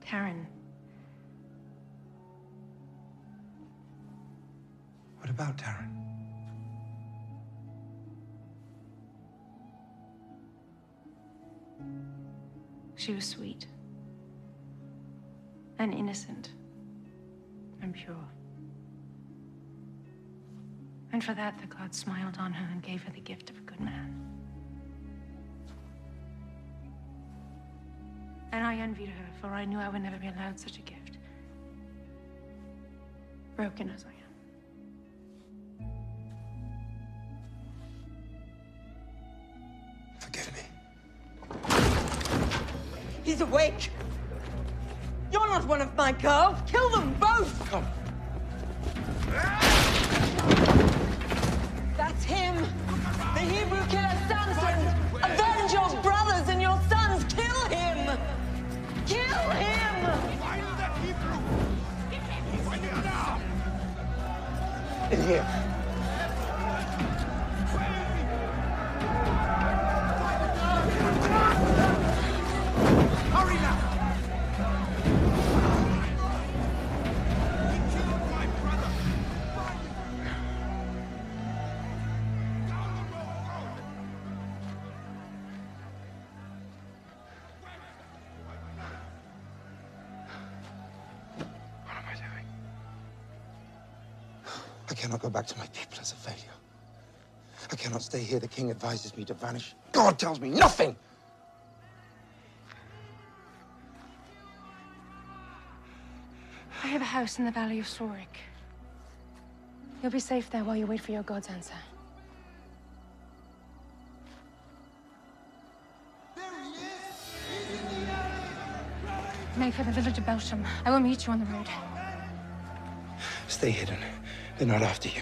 Karen. What about Taryn? She was sweet. And innocent. And pure. And for that, the gods smiled on her and gave her the gift of a good man. And I envied her, for I knew I would never be allowed such a gift. Broken as I am. Forgive me. He's awake! You're not one of my girls! Kill them both! Come. That's him! The Hebrew killer Samson! Avenge your brothers and your sons! Kill him! Kill him! Find that Hebrew! Find him now! In here. Hurry now! I cannot go back to my people as a failure. I cannot stay here. The king advises me to vanish. God tells me nothing! I have a house in the Valley of Sorik. You'll be safe there while you wait for your god's answer. Make for the village of Belsham. I will meet you on the road. Stay hidden. They're not after you.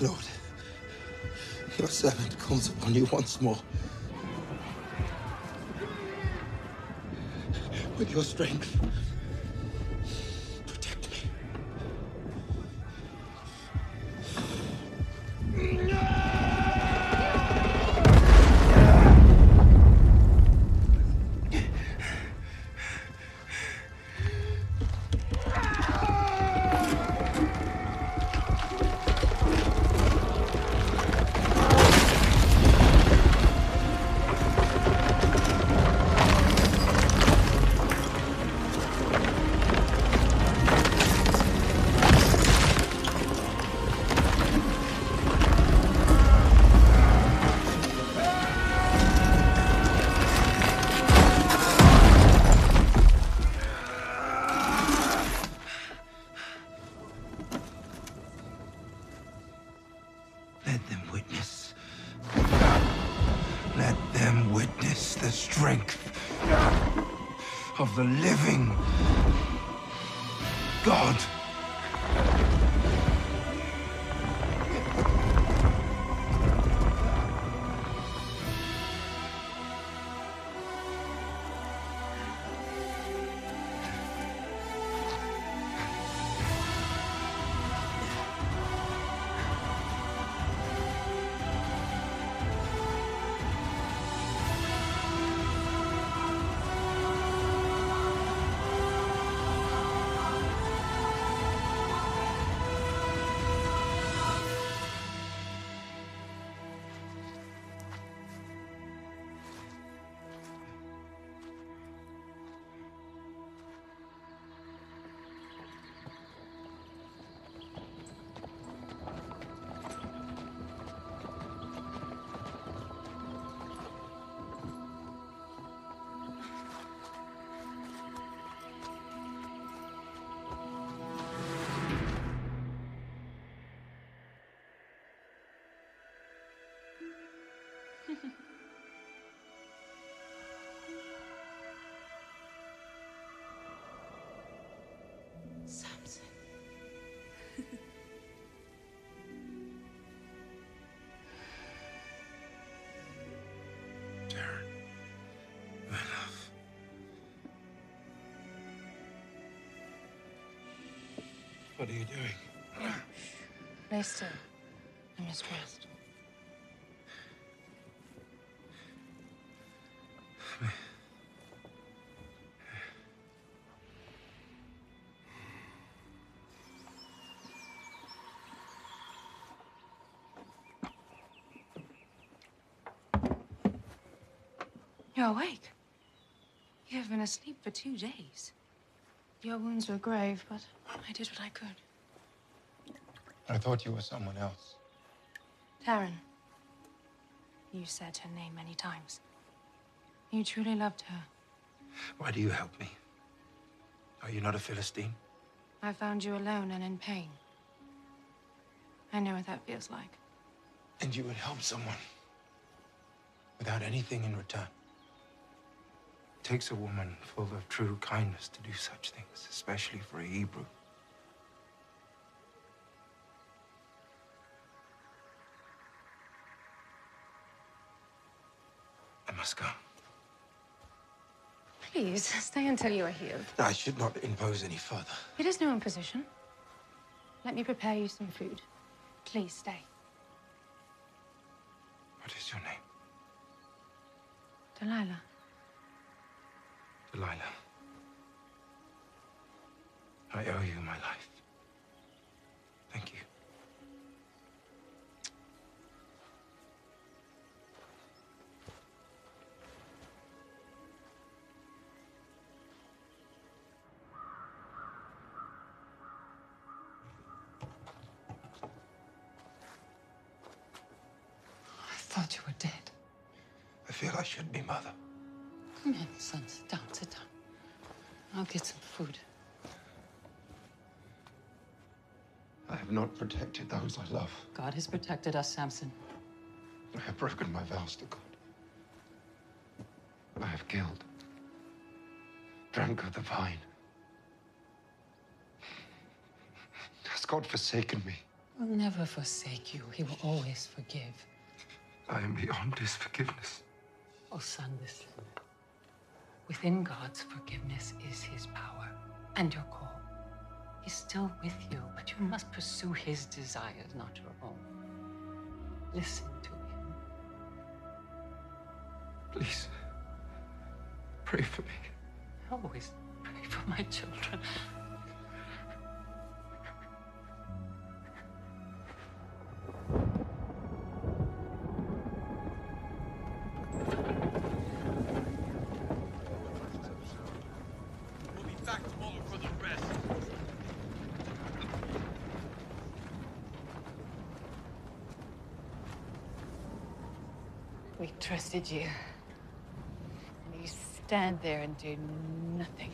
Lord, your servant calls upon you once more. With your strength, protect me. strength of the living God. Samson. Darren, my love. What are you doing? Lay still. I must rest. You're awake. You have been asleep for 2 days. Your wounds were grave, but I did what I could. I thought you were someone else. Taryn. You said her name many times. You truly loved her. Why do you help me? Are you not a Philistine? I found you alone and in pain. I know what that feels like. And you would help someone without anything in return. It takes a woman full of true kindness to do such things, especially for a Hebrew. I must go. Please, stay until you are healed. I should not impose any further. It is no imposition. Let me prepare you some food. Please, stay. What is your name? Delilah. Delilah. I owe you my life. Thank you. I thought you were dead. I feel I should be, Mother. Come in, son. Sit down, sit down. I'll get some food. I have not protected those I love. God has protected us, Samson. I have broken my vows to God. I have killed, drank of the vine. Has God forsaken me? He will never forsake you. He will always forgive. I am beyond his forgiveness. Oh, son, listen. Within God's forgiveness is his power and your call. He's still with you, but you must pursue his desires, not your own. Listen to him. Please, pray for me. Always pray for my children. We'll be back tomorrow for the rest. We trusted you. And you stand there and do nothing.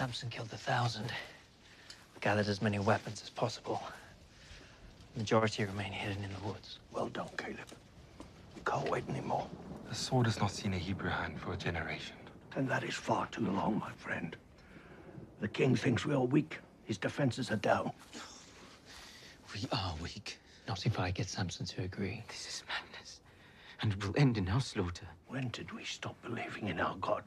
Samson killed 1,000. Gathered as many weapons as possible. The majority remain hidden in the woods. Well done, Caleb. We can't wait anymore. The sword has not seen a Hebrew hand for a generation. And that is far too long, my friend. The king thinks we are weak. His defenses are down. We are weak. Not if I get Samson to agree. This is madness. And it will end in our slaughter. When did we stop believing in our God?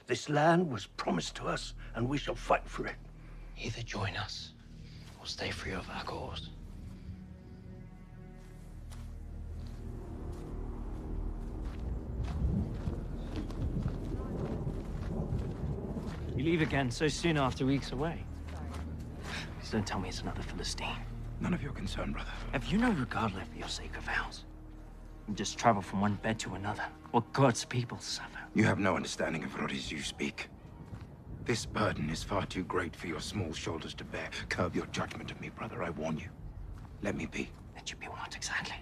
This land was promised to us, and we shall fight for it. Either join us, or stay free of our cause. You leave again so soon after weeks away. Please don't tell me it's another Philistine. None of your concern, brother. Have you no regard left for your sacred vows? You just travel from one bed to another, while God's people suffer. You have no understanding of what it is you speak. This burden is far too great for your small shoulders to bear. Curb your judgment of me, brother, I warn you. Let me be. Let you be what exactly?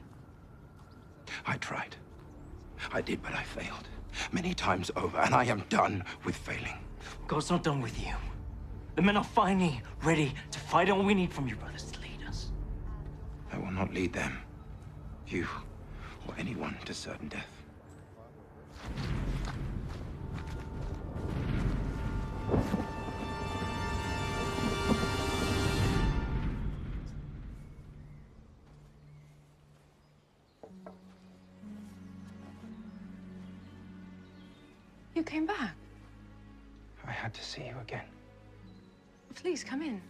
I tried. I did, but I failed. Many times over, and I am done with failing. God's not done with you. The men are finally ready to fight, and all we need from you brothers to lead us. I will not lead them, you, or anyone to certain death. You came back. I had to see you again. Please come in.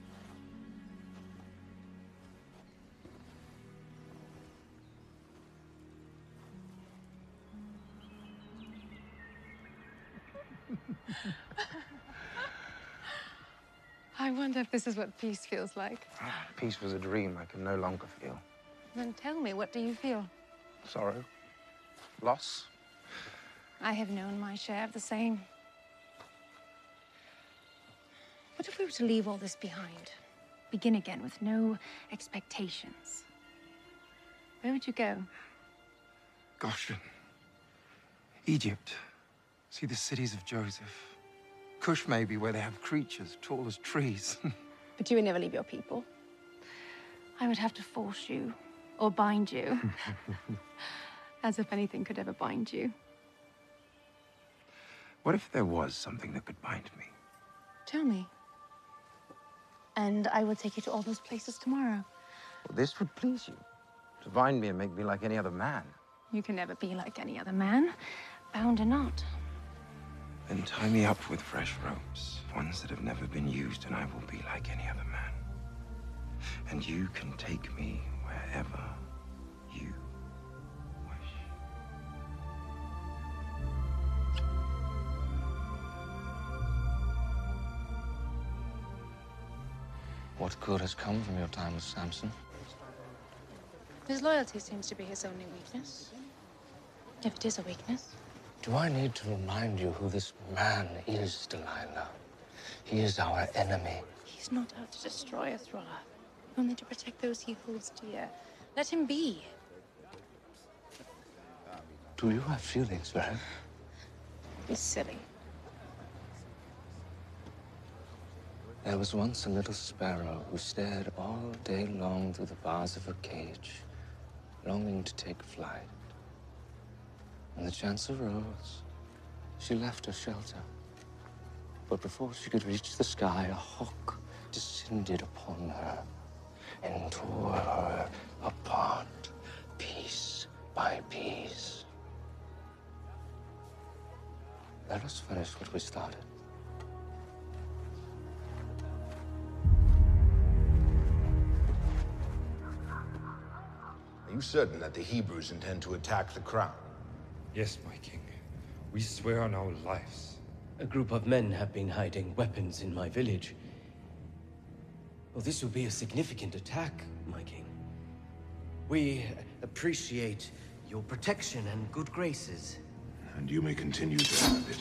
I wonder if this is what peace feels like. Peace was a dream I can no longer feel. Then tell me, what do you feel? Sorrow. Loss. I have known my share of the same. What if we were to leave all this behind? Begin again with no expectations. Where would you go? Goshen. Egypt. See the cities of Joseph. Cush, maybe, where they have creatures tall as trees. But you would never leave your people. I would have to force you, or bind you. As if anything could ever bind you. What if there was something that could bind me? Tell me. And I will take you to all those places tomorrow. Well, this would please you. To bind me and make me like any other man. You can never be like any other man, bound or not. Then tie me up with fresh ropes, ones that have never been used, and I will be like any other man. And you can take me wherever you wish. What good has come from your time with Samson? His loyalty seems to be his only weakness. If it is a weakness. Do I need to remind you who this man is, Delilah? He is our enemy. He's not out to destroy us, Rolla. Only to protect those he holds dear. Let him be. Do you have feelings for him? He's silly. There was once a little sparrow who stared all day long through the bars of her cage, longing to take flight. When the chance arose, she left her shelter. But before she could reach the sky, a hawk descended upon her and tore her apart, piece by piece. Let us finish what we started. Are you certain that the Hebrews intend to attack the crown? Yes, my king. We swear on our lives. A group of men have been hiding weapons in my village. Well, this will be a significant attack, my king. We appreciate your protection and good graces. And you may continue to have it.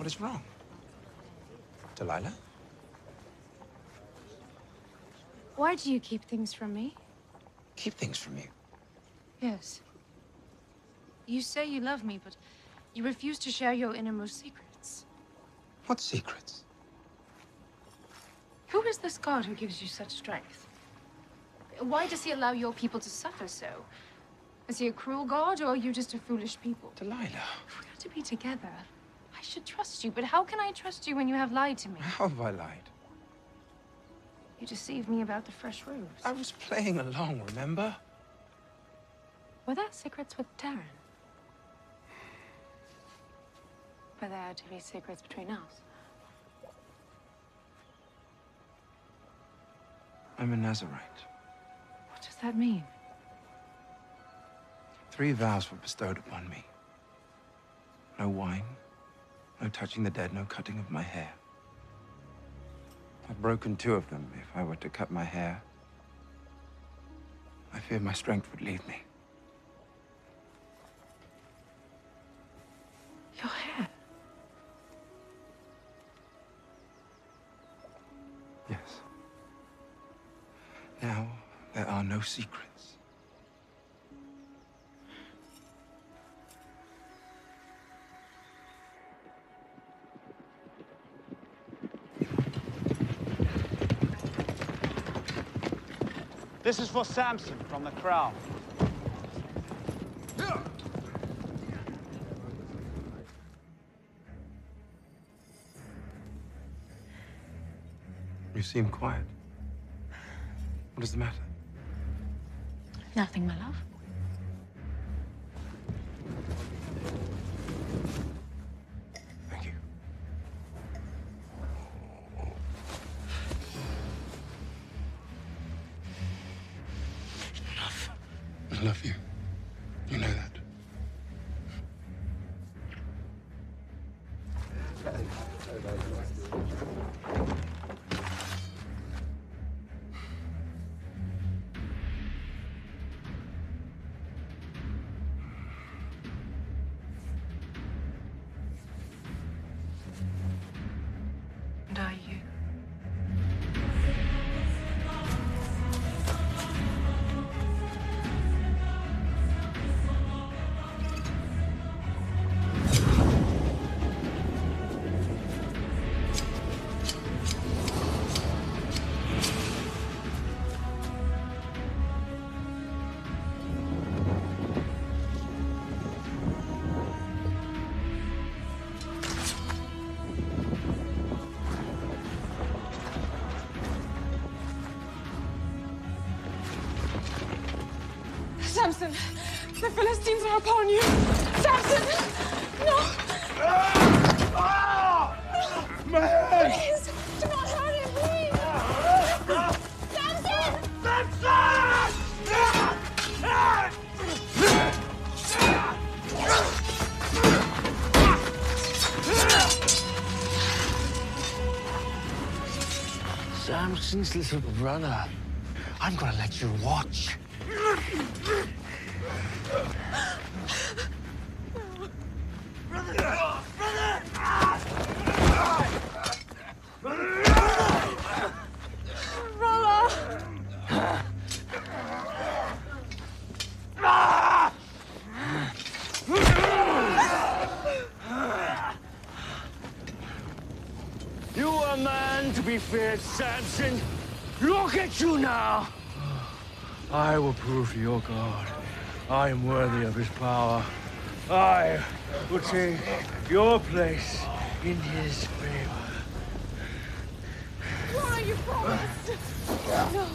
What is wrong? Delilah? Why do you keep things from me? Keep things from you. Yes. You say you love me, but you refuse to share your innermost secrets. What secrets? Who is this god who gives you such strength? Why does he allow your people to suffer so? Is he a cruel god, or are you just a foolish people? Delilah. If we are to be together, I should trust you, but how can I trust you when you have lied to me? How have I lied? You deceived me about the fresh rose. I was playing along, remember? Were there secrets with Terran? Were there to be secrets between us? I'm a Nazarite. What does that mean? 3 vows were bestowed upon me. No wine, no touching the dead, no cutting of my hair. I've broken 2 of them. If I were to cut my hair, I fear my strength would leave me. Your hair? Yes. Now, there are no secrets. This is for Samson from the Crown. You seem quiet. What is the matter? Nothing, my love. Thank you. I love you. You know that. And are you? Samson, the Philistines are upon you. Samson, no. My head! Please, do not hurt him, please. Samson! Samson's little brother. I'm gonna let you watch. You are a man to be feared, Samson. Look at you now. I will prove to your God I am worthy of his power. I will take your place in his favor. Why you promised? No.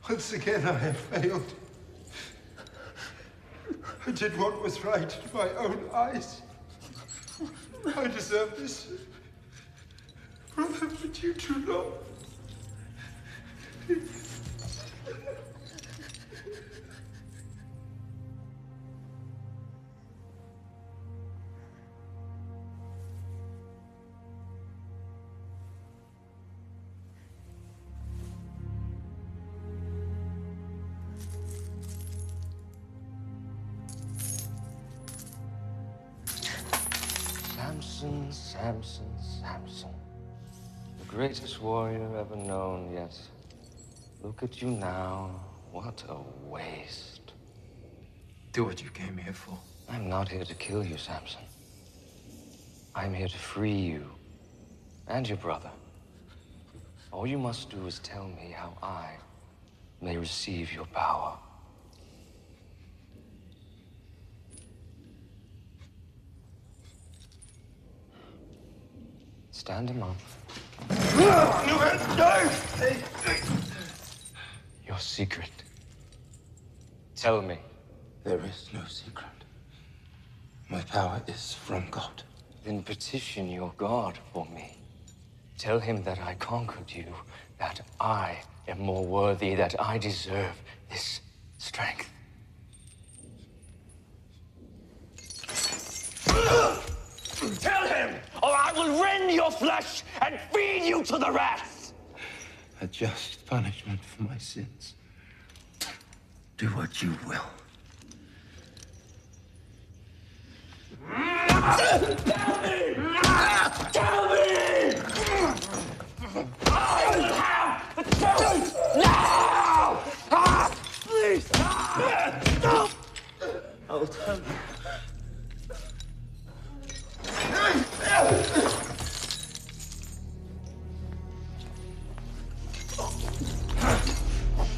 Once again, I have failed. I did what was right in my own eyes. I deserve this. Brother, but you do not. Samson, Samson, Samson. The greatest warrior ever known, yet look at you now. What a waste. Do what you came here for. I'm not here to kill you, Samson. I'm here to free you and your brother. All you must do is tell me how I may receive your power. Stand him up. Your secret. Tell me. There is no secret. My power is from God. Then petition your God for me. Tell him that I conquered you, that I am more worthy, that I deserve this strength. Tell him, or I will rend your flesh and feed you to the rats! A just punishment for my sins. Do what you will. Tell me! Tell me! I will have the truth now! Please! No! I'll tell you.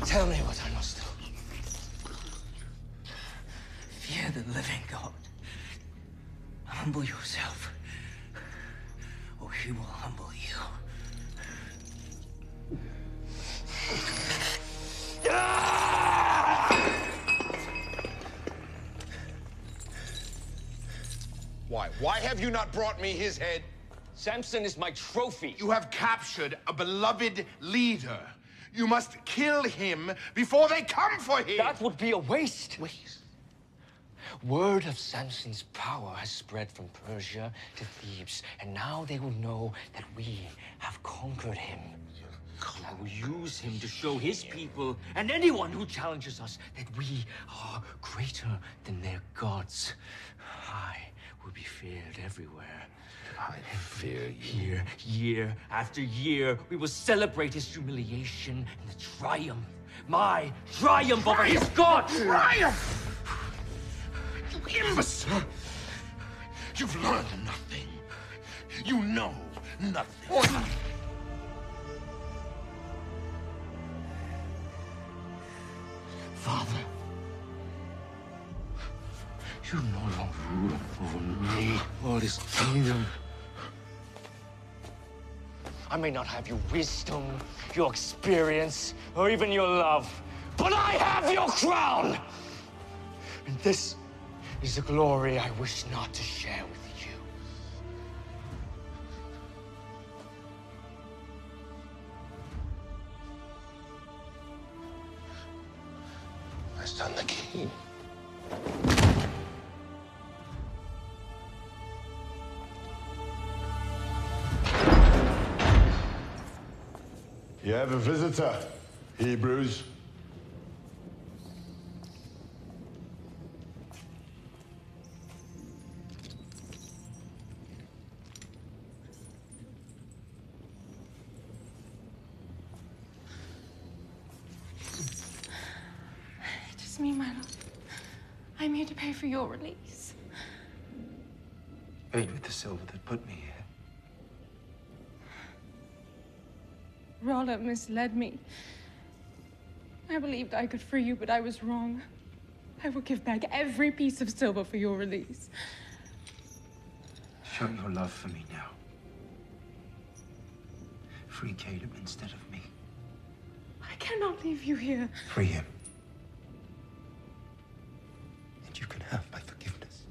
Tell me what I must do. Fear the living God. Humble yourself, or he will humble you. Why? Why have you not brought me his head? Samson is my trophy. You have captured a beloved leader. You must kill him before they come for him. That would be a waste. Waste? Word of Samson's power has spread from Persia to Thebes, and now they will know that we have conquered him. I will use him to show his people and anyone who challenges us that we are greater than their gods. I will be feared everywhere. I fear you. Year after year, we will celebrate his humiliation and the triumph. My triumph over his god! Triumph! You imbecile! You've learned nothing. You know nothing. Father, you no longer rule over me or this kingdom. I may not have your wisdom, your experience, or even your love, but I have your crown! And this is a glory I wish not to share with you. My son, the king. You have a visitor, Hebrews. It is me, my lord. I'm here to pay for your release. Paid with the silver that put me here. Rolla misled me. I believed I could free you, but I was wrong. I will give back every piece of silver for your release. Show your love for me now. Free Caleb instead of me. I cannot leave you here. Free him. And you can have my forgiveness.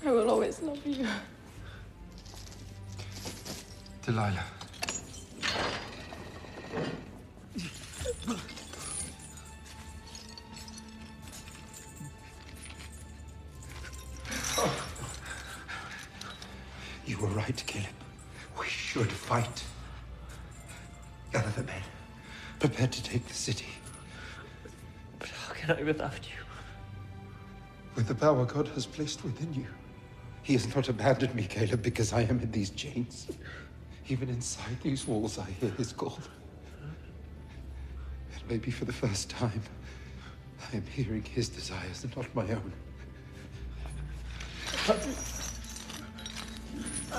I will always love you. Delilah. You were right, Caleb. We should fight. Gather the men. Prepare to take the city. But how can I without you? With the power God has placed within you. He has not abandoned me, Caleb, because I am in these chains. Even inside these walls, I hear his call. And maybe for the first time, I am hearing his desires and not my own. I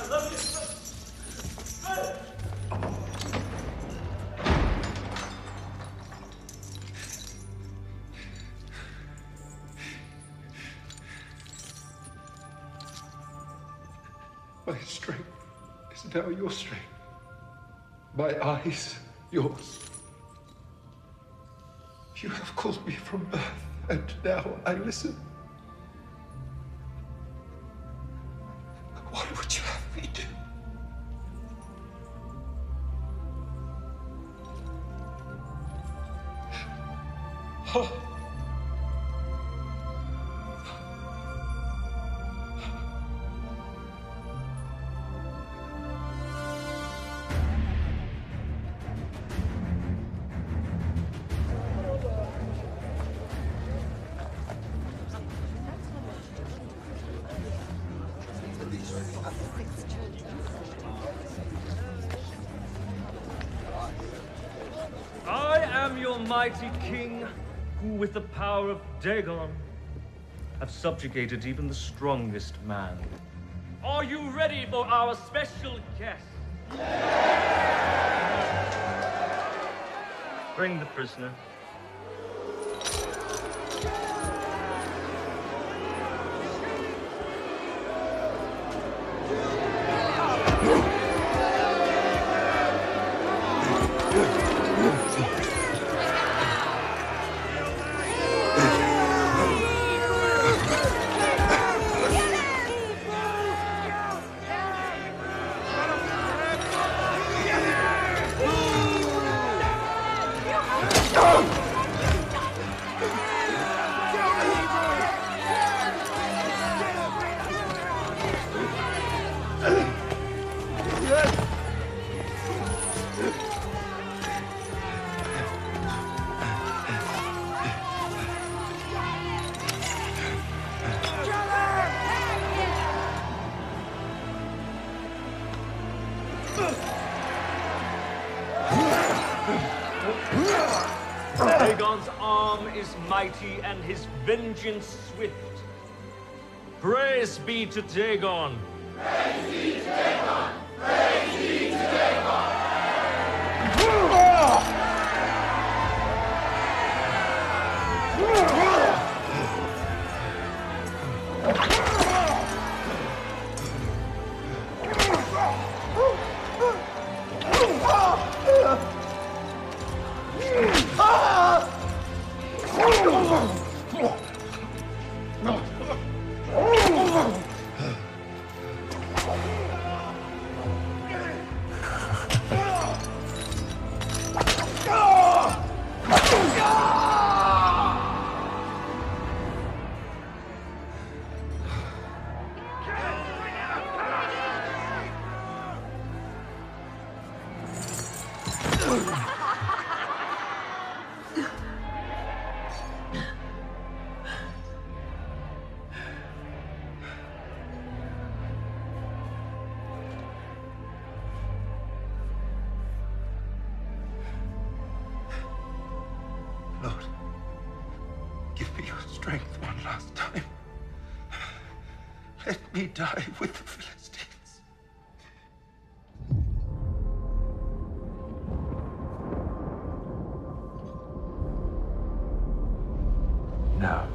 love you. My strength is now your strength. My eyes, yours. You have called me from birth, and now I listen. What would you have me do? Oh. I am your mighty king, who with the power of Dagon have subjugated even the strongest man. Are you ready for our special guest? Bring the prisoner. Dagon's arm is mighty and his vengeance swift. Praise be to Dagon. Praise be to Dagon. Praise be to Dagon. Lord, give me your strength one last time. Let me die with the Philistines. No.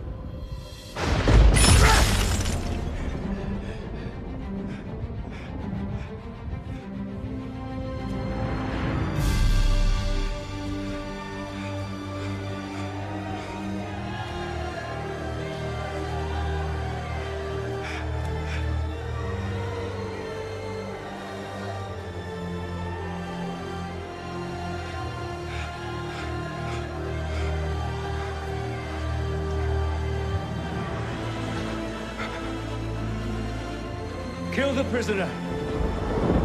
Kill the prisoner!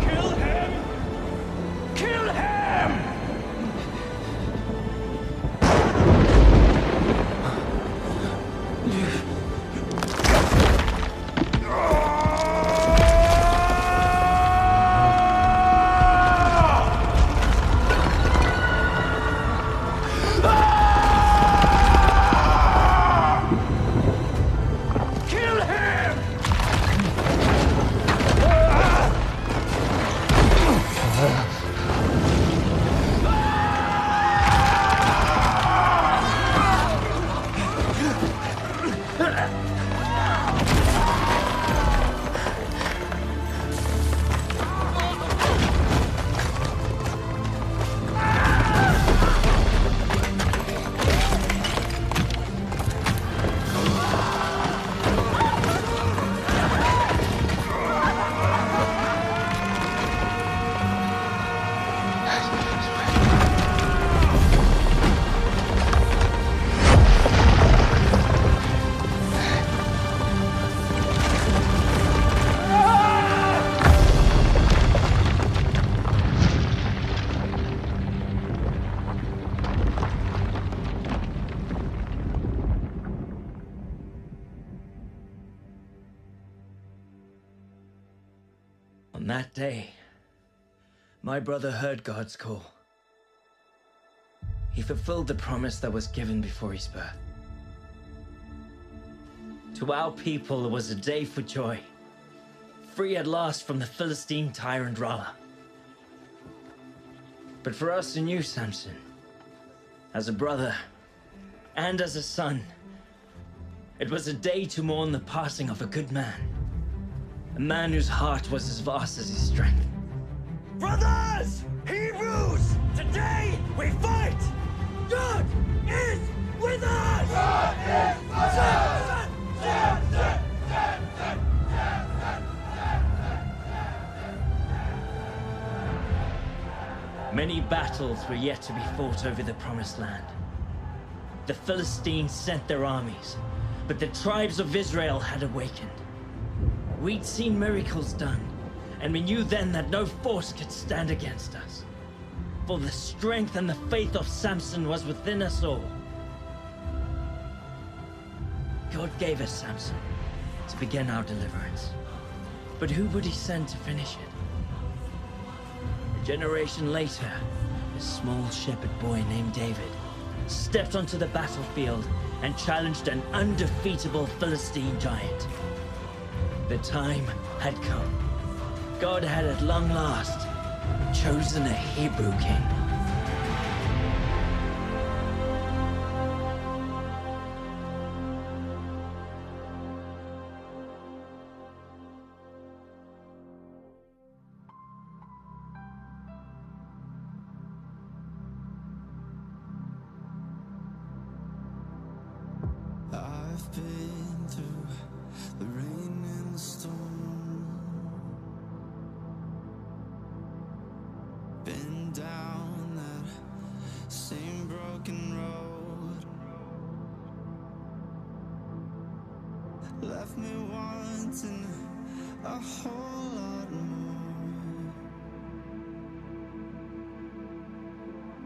Kill him! Kill him! On that day, my brother heard God's call. He fulfilled the promise that was given before his birth. To our people, it was a day for joy, free at last from the Philistine tyrant Rala. But for us who knew Samson, as a brother and as a son, it was a day to mourn the passing of a good man. A man whose heart was as vast as his strength. Brothers! Hebrews! Today we fight! God is with us! God is with us! Samson! Samson! Many battles were yet to be fought over the Promised Land. The Philistines sent their armies, but the tribes of Israel had awakened. We'd seen miracles done, and we knew then that no force could stand against us. For the strength and the faith of Samson was within us all. God gave us Samson to begin our deliverance. But who would he send to finish it? A generation later, a small shepherd boy named David stepped onto the battlefield and challenged an undefeatable Philistine giant. The time had come. God had at long last chosen a Hebrew king. I've been through the rain and the storm, been down that same broken road, left me wanting a whole lot more.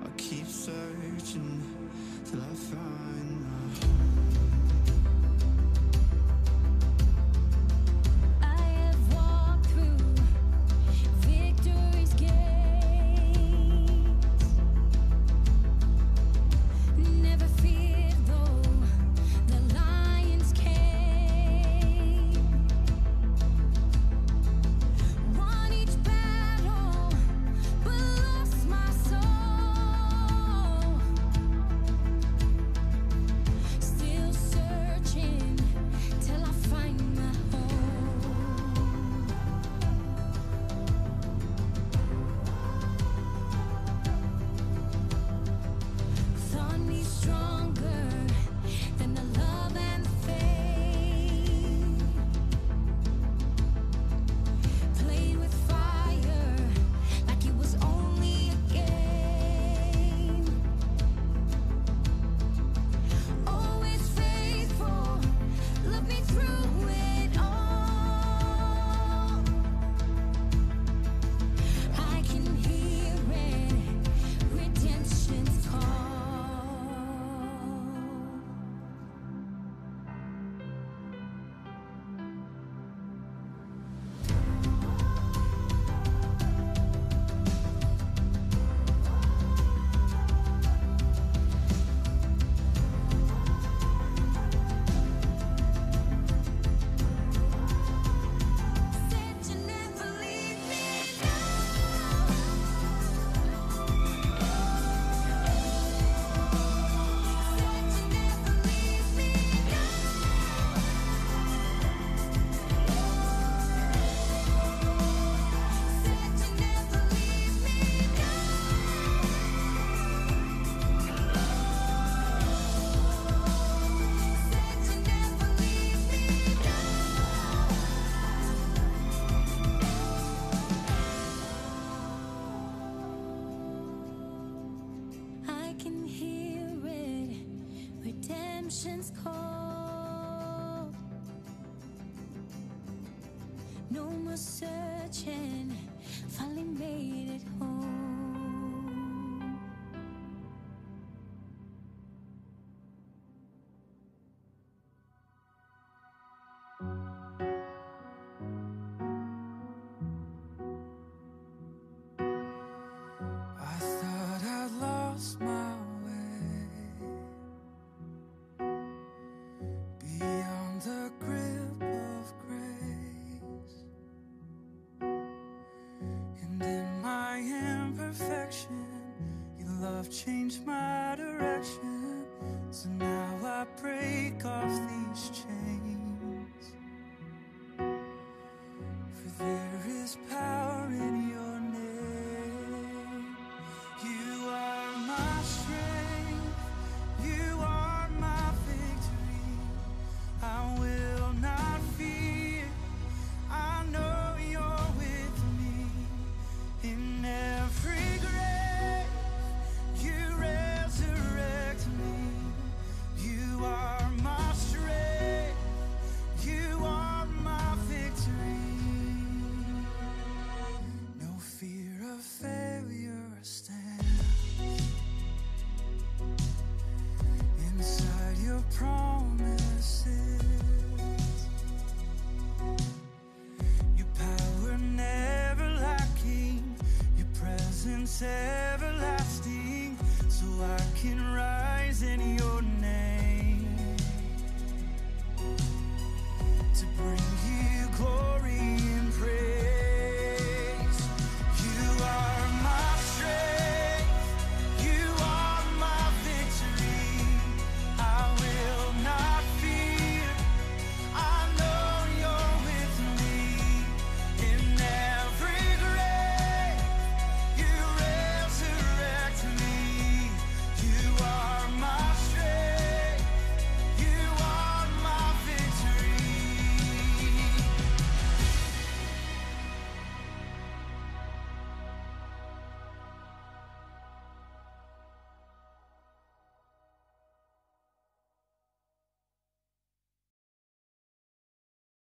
I'll keep searching till I find my home. One redemption's call. No more searching, finally made it home. I thought I'd lost my way, beyond the grip of grace, and in my imperfection, your love changed my direction. So now I break off the